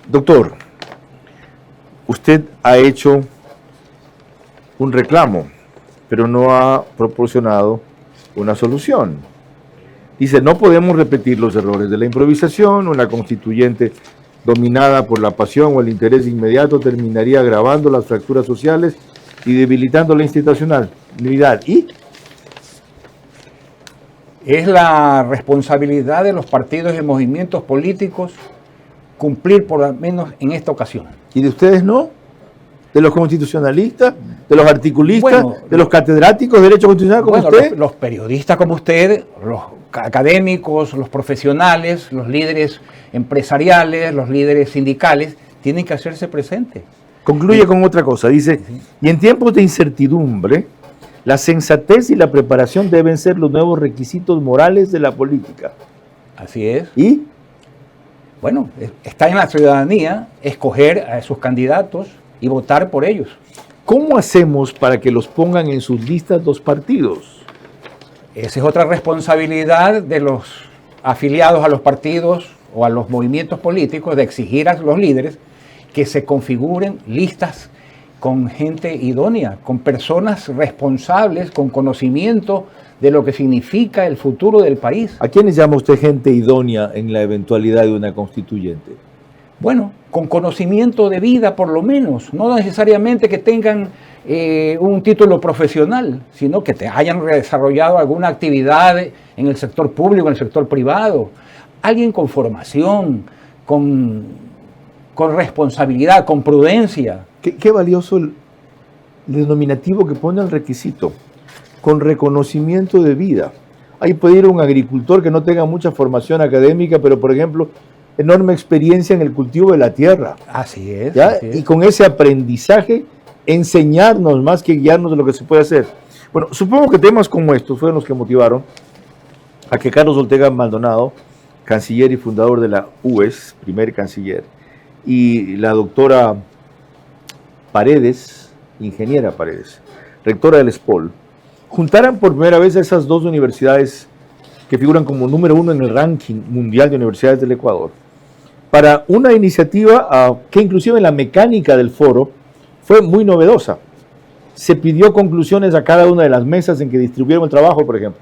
[SPEAKER 1] Doctor, usted ha hecho un reclamo, pero no ha proporcionado una solución. Dice, no podemos repetir los errores de la improvisación. Una constituyente dominada por la pasión o el interés inmediato terminaría agravando las fracturas sociales y debilitando la institucionalidad. ¿Y?
[SPEAKER 13] Es la responsabilidad de los partidos y movimientos políticos cumplir por lo menos en esta ocasión.
[SPEAKER 1] ¿Y de ustedes no? ¿De los constitucionalistas? ¿De los articulistas? Bueno, ¿de los catedráticos de Derecho Constitucional como usted?
[SPEAKER 13] Los periodistas como usted, los académicos, los profesionales, los líderes empresariales, los líderes sindicales, tienen que hacerse presentes.
[SPEAKER 1] Concluye con otra cosa, dice, y en tiempos de incertidumbre, la sensatez y la preparación deben ser los nuevos requisitos morales de la política.
[SPEAKER 13] Así es.
[SPEAKER 1] ¿Y?
[SPEAKER 13] Bueno, está en la ciudadanía escoger a sus candidatos y votar por ellos.
[SPEAKER 1] ¿Cómo hacemos para que los pongan en sus listas los partidos?
[SPEAKER 13] Esa es otra responsabilidad de los afiliados a los partidos o a los movimientos políticos, de exigir a los líderes que se configuren listas con gente idónea, con personas responsables, con conocimiento de lo que significa el futuro del país.
[SPEAKER 1] ¿A quiénes llama usted gente idónea en la eventualidad de una constituyente?
[SPEAKER 13] Bueno, con conocimiento de vida por lo menos, no necesariamente que tengan un título profesional, sino que te hayan desarrollado alguna actividad en el sector público, en el sector privado. Alguien con formación, con responsabilidad, con prudencia.
[SPEAKER 1] Qué valioso el denominativo que pone el requisito, con reconocimiento de vida. Ahí puede ir un agricultor que no tenga mucha formación académica, pero por ejemplo, enorme experiencia en el cultivo de la tierra.
[SPEAKER 13] Así es.
[SPEAKER 1] ¿Ya?
[SPEAKER 13] Así es.
[SPEAKER 1] Y con ese aprendizaje, enseñarnos más que guiarnos de lo que se puede hacer. Bueno, supongo que temas como estos fueron los que motivaron a que Carlos Ortega Maldonado, canciller y fundador de la UES, primer canciller, y la doctora Paredes, ingeniera Paredes, rectora del SPOL, juntaran por primera vez a esas dos universidades que figuran como número 1 en el ranking mundial de universidades del Ecuador, para una iniciativa que inclusive en la mecánica del foro fue muy novedosa. Se pidió conclusiones a cada una de las mesas en que distribuyeron el trabajo, por ejemplo.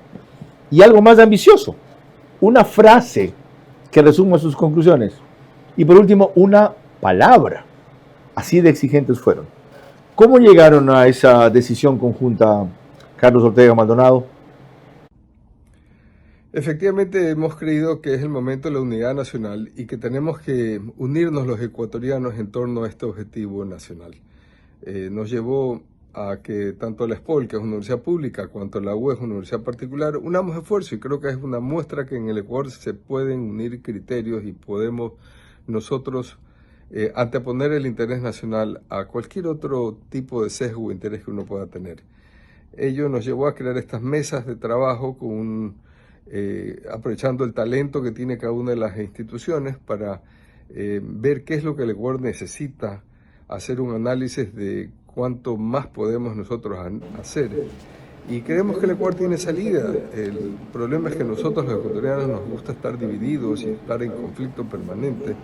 [SPEAKER 1] Y algo más ambicioso, una frase que resuma sus conclusiones. Y por último, una palabra. Así de exigentes fueron. ¿Cómo llegaron a esa decisión conjunta, Carlos Ortega Maldonado?
[SPEAKER 5] Efectivamente hemos creído que es el momento de la unidad nacional y que tenemos que unirnos los ecuatorianos en torno a este objetivo nacional. Nos llevó a que tanto la SPOL, que es una universidad pública, cuanto la UES, una universidad particular, unamos esfuerzos, y creo que es una muestra que en el Ecuador se pueden unir criterios y podemos nosotros anteponer el interés nacional a cualquier otro tipo de sesgo o interés que uno pueda tener. Ello nos llevó a crear estas mesas de trabajo aprovechando el talento que tiene cada una de las instituciones para ver qué es lo que el Ecuador necesita, hacer un análisis de cuánto más podemos nosotros hacer. Y creemos que el Ecuador tiene salida. El problema es que nosotros los ecuatorianos nos gusta estar divididos y estar en conflicto permanente,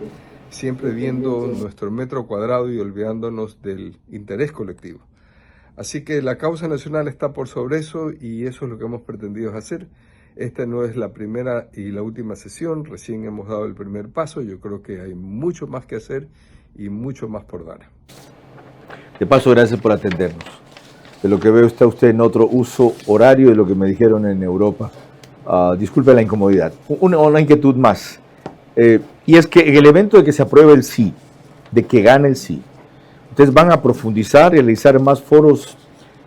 [SPEAKER 5] siempre viendo nuestro metro cuadrado y olvidándonos del interés colectivo. Así que la causa nacional está por sobre eso y eso es lo que hemos pretendido hacer. Esta no es la primera y la última sesión, recién hemos dado el primer paso. Yo creo que hay mucho más que hacer y mucho más por dar.
[SPEAKER 1] De paso, gracias por atendernos. De lo que veo está usted en otro uso horario de lo que me dijeron en Europa. Disculpe la incomodidad. Una inquietud más. Y es que en el evento de que se apruebe el sí, de que gane el sí, ¿ustedes van a profundizar y realizar más foros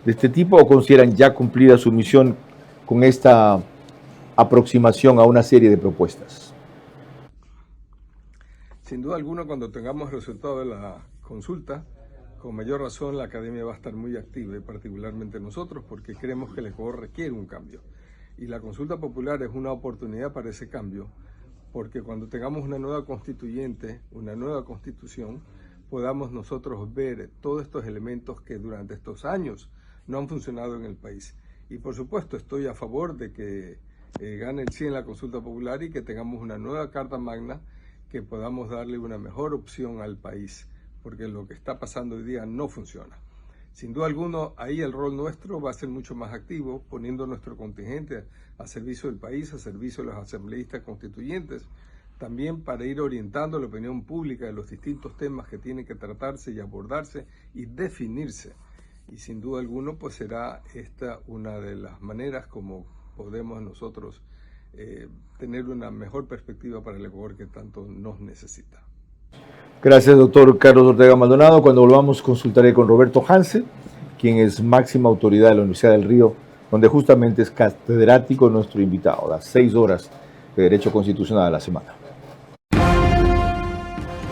[SPEAKER 1] de este tipo o consideran ya cumplida su misión con esta aproximación a una serie de propuestas?
[SPEAKER 5] Sin duda alguna, cuando tengamos el resultado de la consulta, con mayor razón la Academia va a estar muy activa, y particularmente nosotros, porque creemos que el Ecuador requiere un cambio. Y la consulta popular es una oportunidad para ese cambio, porque cuando tengamos una nueva constituyente, una nueva constitución, podamos nosotros ver todos estos elementos que durante estos años no han funcionado en el país. Y por supuesto estoy a favor de que gane el sí en la consulta popular y que tengamos una nueva Carta Magna que podamos darle una mejor opción al país, porque lo que está pasando hoy día no funciona. Sin duda alguna, ahí el rol nuestro va a ser mucho más activo, poniendo nuestro contingente a servicio del país, a servicio de los asambleístas constituyentes, también para ir orientando la opinión pública de los distintos temas que tienen que tratarse y abordarse y definirse. Y sin duda alguna, pues será esta una de las maneras como podemos nosotros tener una mejor perspectiva para el Ecuador que tanto nos necesita.
[SPEAKER 1] Gracias, doctor Carlos Ortega Maldonado. Cuando volvamos consultaré con Roberto Hansen, quien es máxima autoridad de la Universidad del Río, donde justamente es catedrático nuestro invitado, las 6 horas de Derecho Constitucional a la semana.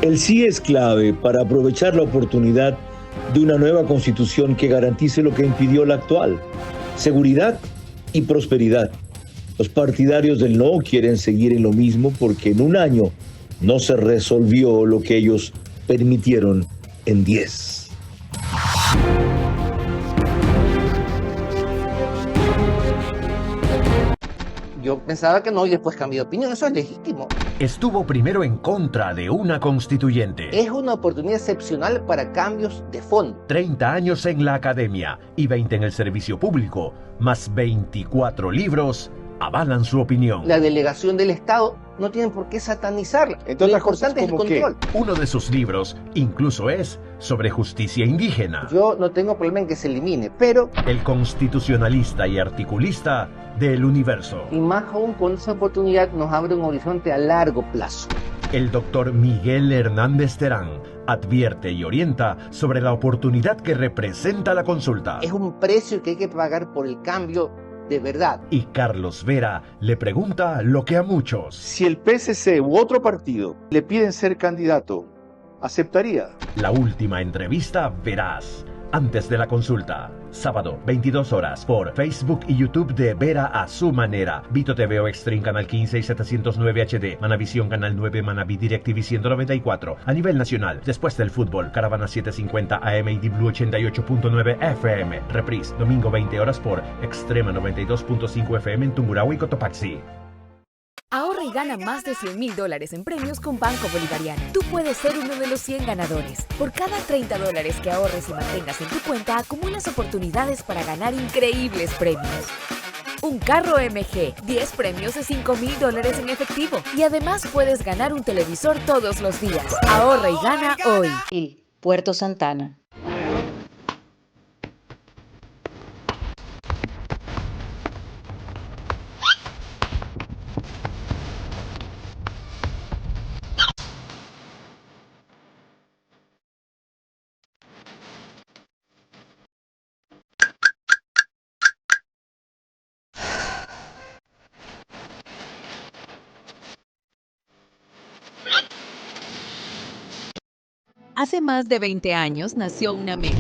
[SPEAKER 17] El sí es clave para aprovechar la oportunidad de una nueva constitución que garantice lo que impidió la actual: seguridad y prosperidad. Los partidarios del no quieren seguir en lo mismo porque en un año no se resolvió lo que ellos permitieron en 10.
[SPEAKER 2] Yo pensaba que no y después cambié de opinión, eso es legítimo.
[SPEAKER 10] Estuvo primero en contra de una constituyente.
[SPEAKER 2] Es una oportunidad excepcional para cambios de fondo.
[SPEAKER 10] 30 años en la academia y 20 en el servicio público, más 24 libros, avalan su opinión.
[SPEAKER 2] La delegación del Estado no tienen por qué satanizarla. Lo importante es el control.
[SPEAKER 10] Uno de sus libros incluso es sobre justicia indígena.
[SPEAKER 2] Yo no tengo problema en que se elimine, pero...
[SPEAKER 10] El constitucionalista y articulista del universo.
[SPEAKER 2] Y más aún con esa oportunidad nos abre un horizonte a largo plazo.
[SPEAKER 10] El doctor Miguel Hernández Terán advierte y orienta sobre la oportunidad que representa la consulta.
[SPEAKER 2] Es un precio que hay que pagar por el cambio de verdad.
[SPEAKER 10] Y Carlos Vera le pregunta lo que a muchos.
[SPEAKER 22] Si el PSC u otro partido le piden ser candidato, ¿aceptaría?
[SPEAKER 10] La última entrevista veraz antes de la consulta. Sábado, 22 horas, por Facebook y YouTube de Vera a su manera. Vito TV o Extreme Canal 15 y 709 HD. Manavisión Canal 9, Manaví DirecTV 194. A nivel nacional, después del fútbol, Caravana 750 AM y Blue 88.9 FM. Reprise, domingo 20 horas por Extrema 92.5 FM en Tungurahua y Cotopaxi.
[SPEAKER 7] Ahorra y gana más de $100,000 en premios con Banco Bolivariano. Tú puedes ser uno de los 100 ganadores. Por cada $30 que ahorres y mantengas en tu cuenta, acumulas oportunidades para ganar increíbles premios. Un carro MG, 10 premios de $5,000 en efectivo. Y además puedes ganar un televisor todos los días. Ahorra y gana hoy.
[SPEAKER 24] Y Puerto Santana.
[SPEAKER 4] Hace más de 20 años nació una meta.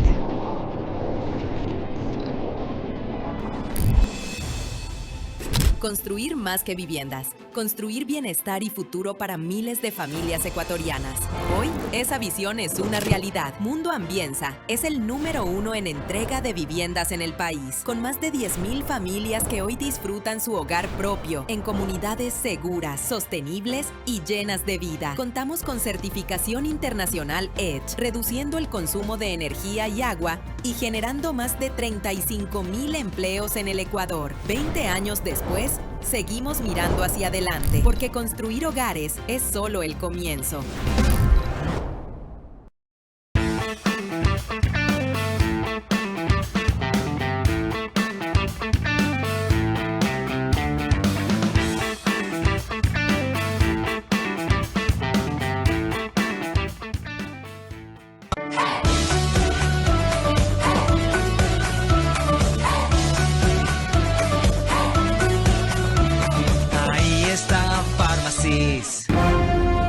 [SPEAKER 11] Construir más que viviendas. Construir bienestar y futuro para miles de familias ecuatorianas. Hoy, esa visión es una realidad. Mundo Ambienza es el número 1 en entrega de viviendas en el país, con más de 10.000 familias que hoy disfrutan su hogar propio, en comunidades seguras, sostenibles y llenas de vida. Contamos con certificación internacional EDGE, reduciendo el consumo de energía y agua y generando más de 35.000 empleos en el Ecuador. 20 años después, seguimos mirando hacia adelante, porque construir hogares es solo el comienzo.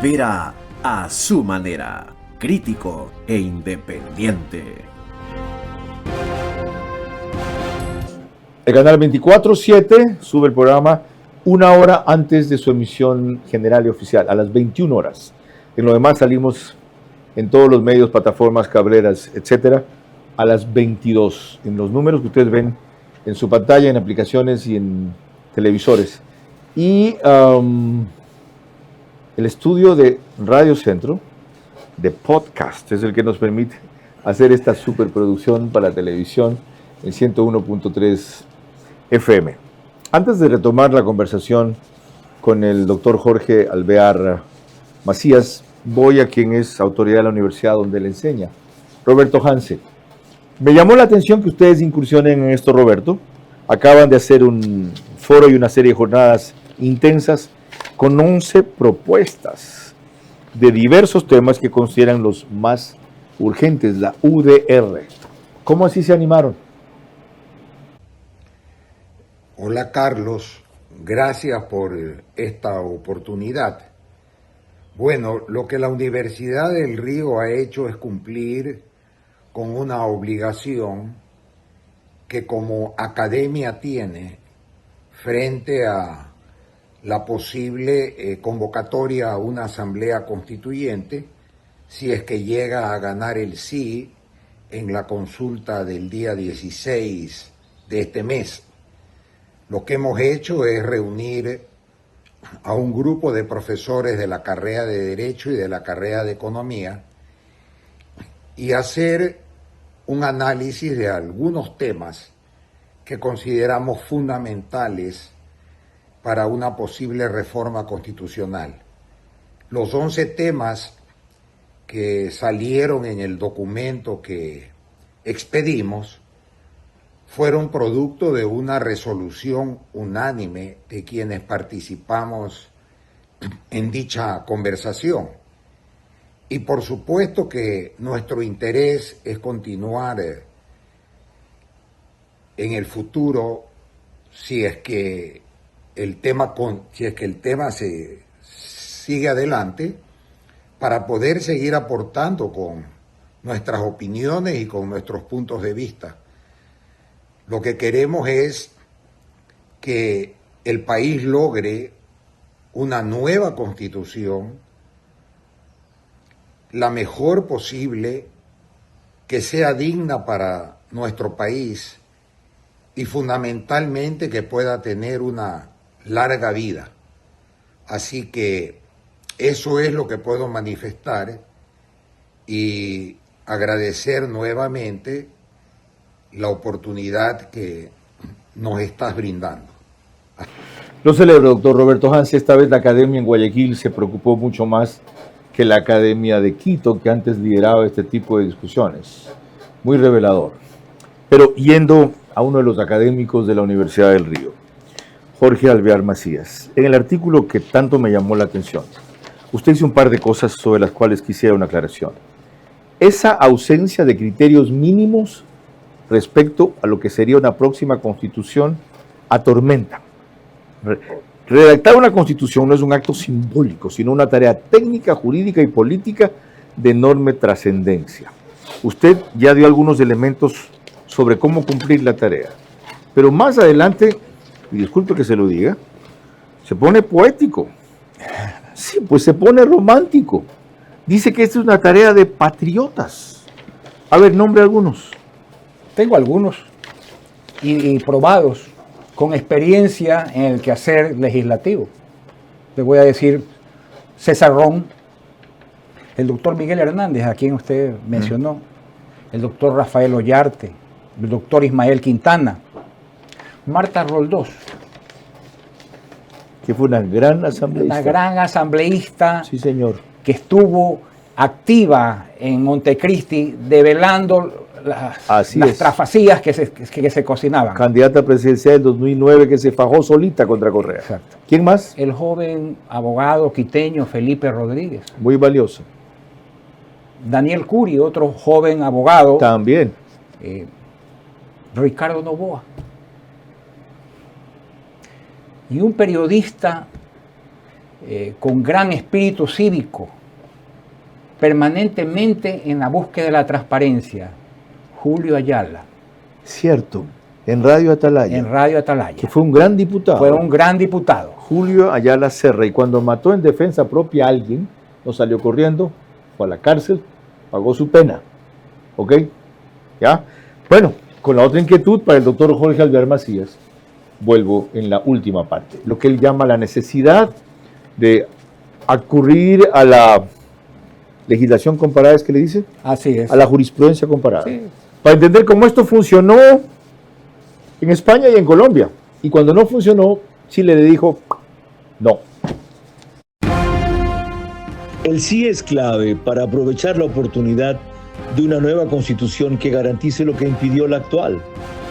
[SPEAKER 3] Vera a su manera, crítico e independiente.
[SPEAKER 1] El canal 24/7 sube el programa una hora antes de su emisión general y oficial, a las 21 horas. En lo demás salimos en todos los medios, plataformas, cableras, etcétera, a las 22. En los números que ustedes ven en su pantalla, en aplicaciones y en televisores. Y el estudio de Radio Centro, de podcast, es el que nos permite hacer esta superproducción para la televisión en 101.3 FM. Antes de retomar la conversación con el doctor Jorge Alvear Macías, voy a quien es autoridad de la universidad donde le enseña, Roberto Hanse. Me llamó la atención que ustedes incursionen en esto, Roberto. Acaban de hacer un foro y una serie de jornadas intensas con 11 propuestas de diversos temas que consideran los más urgentes, la UDR. ¿Cómo así se animaron?
[SPEAKER 12] Hola Carlos, gracias por esta oportunidad. Bueno, lo que la Universidad del Río ha hecho es cumplir con una obligación que como academia tiene frente a la posible convocatoria a una asamblea constituyente, si es que llega a ganar el sí en la consulta del día 16 de este mes. Lo que hemos hecho es reunir a un grupo de profesores de la carrera de Derecho y de la carrera de Economía y hacer un análisis de algunos temas que consideramos fundamentales para una posible reforma constitucional. Los 11 temas que salieron en el documento que expedimos fueron producto de una resolución unánime de quienes participamos en dicha conversación. Y por supuesto que nuestro interés es continuar en el futuro si es que el tema se sigue adelante, para poder seguir aportando con nuestras opiniones y con nuestros puntos de vista. Lo que queremos es que el país logre una nueva constitución, la mejor posible, que sea digna para nuestro país y fundamentalmente que pueda tener una larga vida. Así que eso es lo que puedo manifestar y agradecer nuevamente la oportunidad que nos estás brindando.
[SPEAKER 1] Lo celebro, doctor Roberto Hanse. Esta vez la academia en Guayaquil se preocupó mucho más que la academia de Quito, que antes lideraba este tipo de discusiones. Muy revelador. Pero yendo a uno de los académicos de la Universidad del Río, Jorge Alvear Macías, en el artículo que tanto me llamó la atención, usted dice un par de cosas sobre las cuales quisiera una aclaración. Esa ausencia de criterios mínimos respecto a lo que sería una próxima constitución atormenta. Redactar una constitución no es un acto simbólico, sino una tarea técnica, jurídica y política de enorme trascendencia. Usted ya dio algunos elementos sobre cómo cumplir la tarea, pero más adelante, y disculpe que se lo diga, se pone poético. Sí, pues se pone romántico. Dice que esta es una tarea de patriotas. A ver, nombre algunos.
[SPEAKER 13] Tengo algunos y probados con experiencia en el quehacer legislativo. Le voy a decir César Ron, el doctor Miguel Hernández, a quien usted mencionó, el doctor Rafael Ollarte, el doctor Ismael Quintana, Marta Roldós,
[SPEAKER 1] que fue una gran asambleísta.
[SPEAKER 13] Una gran asambleísta,
[SPEAKER 1] sí, señor,
[SPEAKER 13] que estuvo activa en Montecristi develando las trafacías que se cocinaban.
[SPEAKER 1] Candidata presidencial del 2009 que se fajó solita contra Correa.
[SPEAKER 13] Exacto.
[SPEAKER 1] ¿Quién más?
[SPEAKER 13] El joven abogado quiteño Felipe Rodríguez.
[SPEAKER 1] Muy valioso.
[SPEAKER 13] Daniel Curi, otro joven abogado.
[SPEAKER 1] También.
[SPEAKER 13] Ricardo Novoa. Y un periodista con gran espíritu cívico, permanentemente en la búsqueda de la transparencia, Julio Ayala.
[SPEAKER 1] Cierto, en Radio Atalaya.
[SPEAKER 13] En Radio Atalaya.
[SPEAKER 1] Que fue un gran diputado.
[SPEAKER 13] Fue un gran diputado.
[SPEAKER 1] Julio Ayala Serra, y cuando mató en defensa propia a alguien, no salió corriendo, fue a la cárcel, pagó su pena. ¿Ok? ¿Ya? Bueno, con la otra inquietud para el doctor Jorge Alvear Macías, vuelvo en la última parte, lo que él llama la necesidad de acudir a la legislación comparada, ¿es que le dice?
[SPEAKER 13] Así es.
[SPEAKER 1] A la jurisprudencia comparada.
[SPEAKER 13] Sí.
[SPEAKER 1] Para entender cómo esto funcionó en España y en Colombia. Y cuando no funcionó, Chile le dijo no.
[SPEAKER 17] El sí es clave para aprovechar la oportunidad de una nueva constitución que garantice lo que impidió la actual: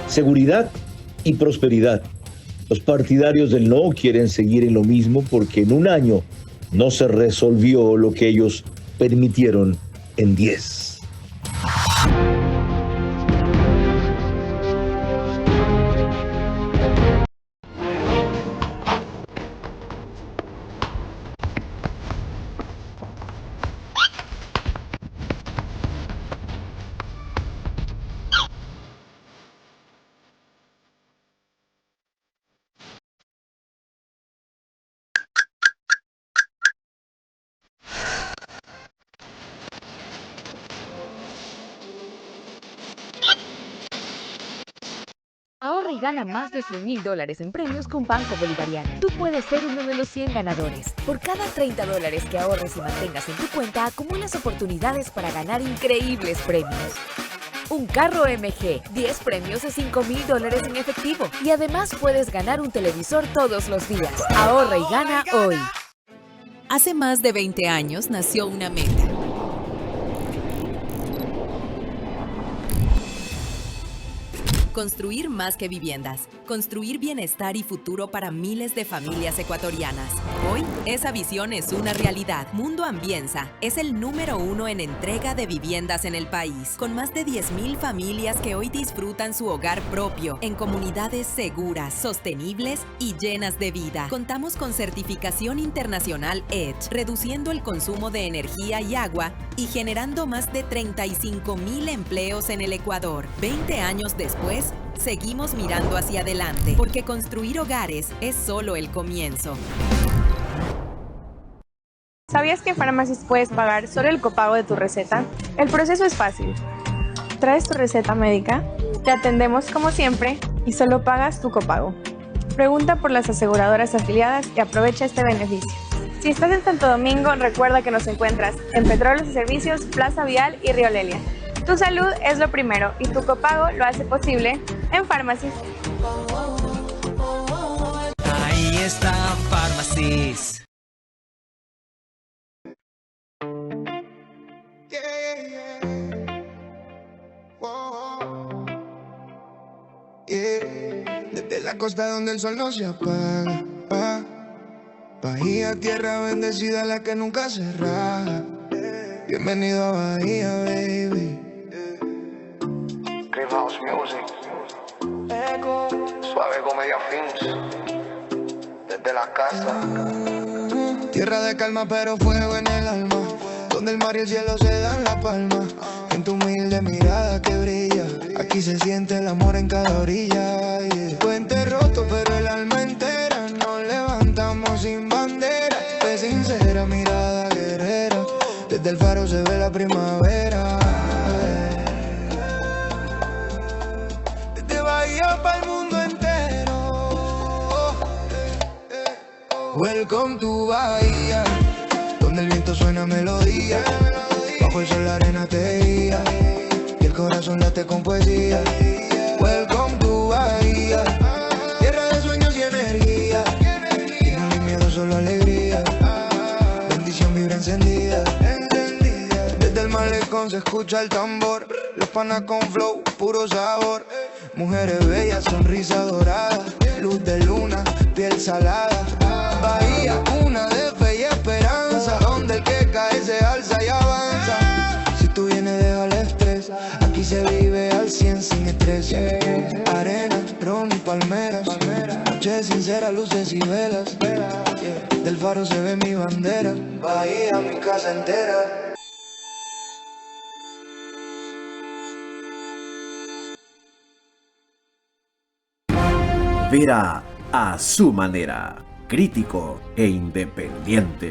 [SPEAKER 17] seguridad y prosperidad. Los partidarios del no quieren seguir en lo mismo porque en un año no se resolvió lo que ellos permitieron en 10.
[SPEAKER 7] Ahorra y gana más de $100,000 en premios con Banco Bolivariano. Tú puedes ser uno de los 100 ganadores. Por cada $30 que ahorres y mantengas en tu cuenta, acumulas oportunidades para ganar increíbles premios. Un carro MG, 10 premios de $5,000 en efectivo. Y además puedes ganar un televisor todos los días. Ahorra y gana hoy.
[SPEAKER 11] Hace más de 20 años nació una meta. Construir más que viviendas. Construir bienestar y futuro para miles de familias ecuatorianas. Hoy, esa visión es una realidad. Mundo Ambienza es el número 1 en entrega de viviendas en el país, con más de 10,000 familias que hoy disfrutan su hogar propio, en comunidades seguras, sostenibles y llenas de vida. Contamos con certificación internacional EDGE, reduciendo el consumo de energía y agua y generando más de 35,000 empleos en el Ecuador. 20 años después, seguimos mirando hacia adelante, porque construir hogares es solo el comienzo.
[SPEAKER 8] ¿Sabías que en Pharmacy's puedes pagar solo el copago de tu receta? El proceso es fácil. Traes tu receta médica, te atendemos como siempre y solo pagas tu copago. Pregunta por las aseguradoras afiliadas y aprovecha este beneficio. Si estás en Santo Domingo, recuerda que nos encuentras en Petróleos y Servicios, Plaza Vial y Río Lelia. Tu salud es lo primero y tu copago lo hace posible en Pharmacy's.
[SPEAKER 9] Ahí está Pharmacy's.
[SPEAKER 14] Desde la costa donde el sol no se apaga, Bahía, tierra bendecida, la que nunca se raja. Bienvenido a Bahía, baby.
[SPEAKER 15] Crib House Music, Suave Comedia Films, desde la casa.
[SPEAKER 14] Tierra de calma pero fuego en el alma, donde el mar y el cielo se dan la palma. En tu humilde mirada que brilla, aquí se siente el amor en cada orilla. Puente roto pero el alma entera, nos levantamos sin bandera. Fe sincera, mirada guerrera, desde el faro se ve la primavera. Desde Bahía para el mundo entero. Welcome to Bahía, donde el viento suena melodía. Bajo el sol la arena te guía y el corazón late con poesía. Welcome to Bahía, tierra de sueños y energía. Y no hay miedo, solo alegría. Bendición vibra encendida. Desde el malecón se escucha el tambor. Los panas con flow, puro sabor. Mujeres bellas, sonrisa dorada. Luz de luna, piel salada. Bahía, cuna de fe y esperanza, donde el que cae se alza y avanza. Si tú vienes, deja el estrés. Aquí se vive al 100 sin estrés. Arena, ron y palmeras. Noche sincera, luces y velas. Del faro se ve mi bandera. Bahía, mi casa entera.
[SPEAKER 3] Vera a su manera, crítico e independiente.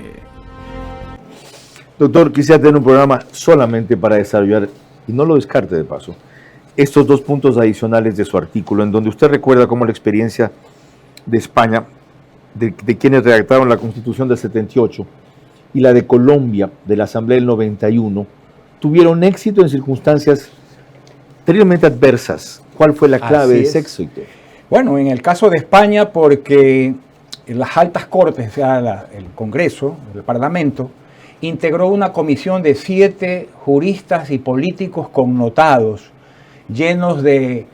[SPEAKER 1] Doctor, quisiera tener un programa solamente para desarrollar, y no lo descarte de paso, estos 2 puntos adicionales de su artículo, en donde usted recuerda cómo la experiencia de España, de quienes redactaron la Constitución del 78, y la de Colombia, de la Asamblea del 91, tuvieron éxito en circunstancias terriblemente adversas. ¿Cuál fue la clave de ese éxito?
[SPEAKER 13] Bueno, en el caso de España, porque las altas cortes, o sea, el Congreso, el Parlamento, integró una comisión de 7 juristas y políticos connotados, llenos de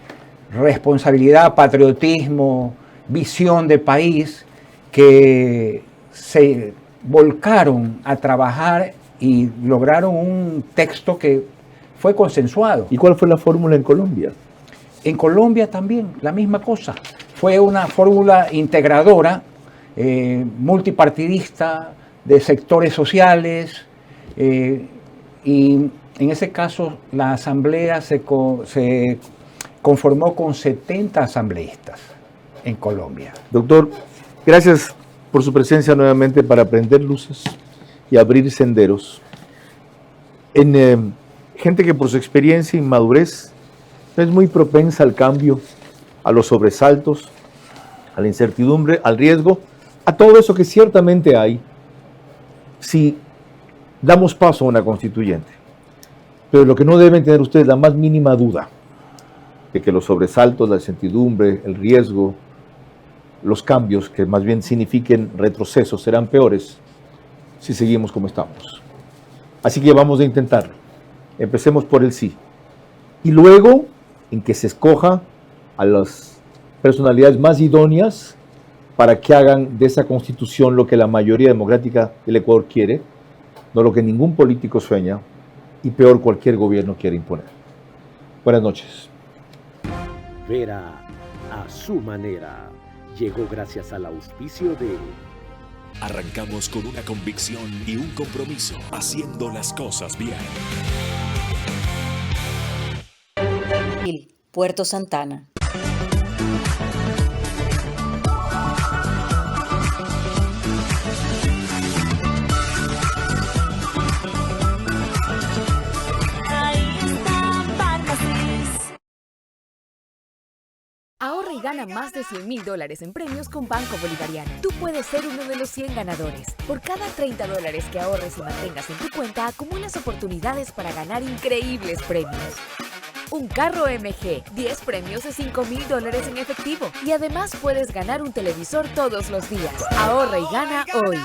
[SPEAKER 13] responsabilidad, patriotismo, visión de país, que se volcaron a trabajar y lograron un texto que fue consensuado.
[SPEAKER 1] ¿Y cuál fue la fórmula en Colombia?
[SPEAKER 13] En Colombia también, la misma cosa. Fue una fórmula integradora, multipartidista, de sectores sociales, y en ese caso la asamblea se conformó con 70 asambleístas en Colombia.
[SPEAKER 1] Doctor, gracias por su presencia nuevamente para prender luces y abrir senderos en gente que por su experiencia y madurez es muy propensa al cambio, a los sobresaltos, a la incertidumbre, al riesgo, a todo eso que ciertamente hay si damos paso a una constituyente. Pero lo que no deben tener ustedes la más mínima duda de que los sobresaltos, la incertidumbre, el riesgo, los cambios que más bien signifiquen retrocesos serán peores si seguimos como estamos. Así que vamos a intentarlo. Empecemos por el sí. Y luego en que se escoja a las personalidades más idóneas para que hagan de esa constitución lo que la mayoría democrática del Ecuador quiere, no lo que ningún político sueña y peor cualquier gobierno quiere imponer. Buenas noches.
[SPEAKER 3] Vera a su manera llegó gracias al auspicio de...
[SPEAKER 16] Arrancamos con una convicción y un compromiso, haciendo las cosas bien.
[SPEAKER 24] Puerto Santana.
[SPEAKER 7] Ahorra y gana más de $100,000 en premios con Banco Bolivariano. Tú puedes ser uno de los 100 ganadores. Por cada $30 que ahorres y mantengas en tu cuenta, acumulas oportunidades para ganar increíbles premios. Un carro MG, 10 premios de $5,000 en efectivo. Y además puedes ganar un televisor todos los días. Ahorra y gana hoy.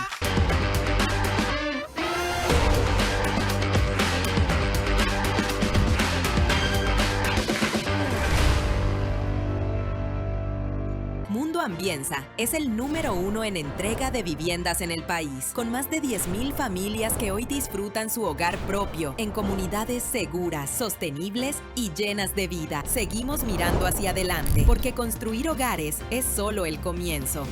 [SPEAKER 11] Mundo Ambienza es el número 1 en entrega de viviendas en el país, con más de 10,000 familias que hoy disfrutan su hogar propio en comunidades seguras, sostenibles y llenas de vida. Seguimos mirando hacia adelante, porque construir hogares es solo el comienzo.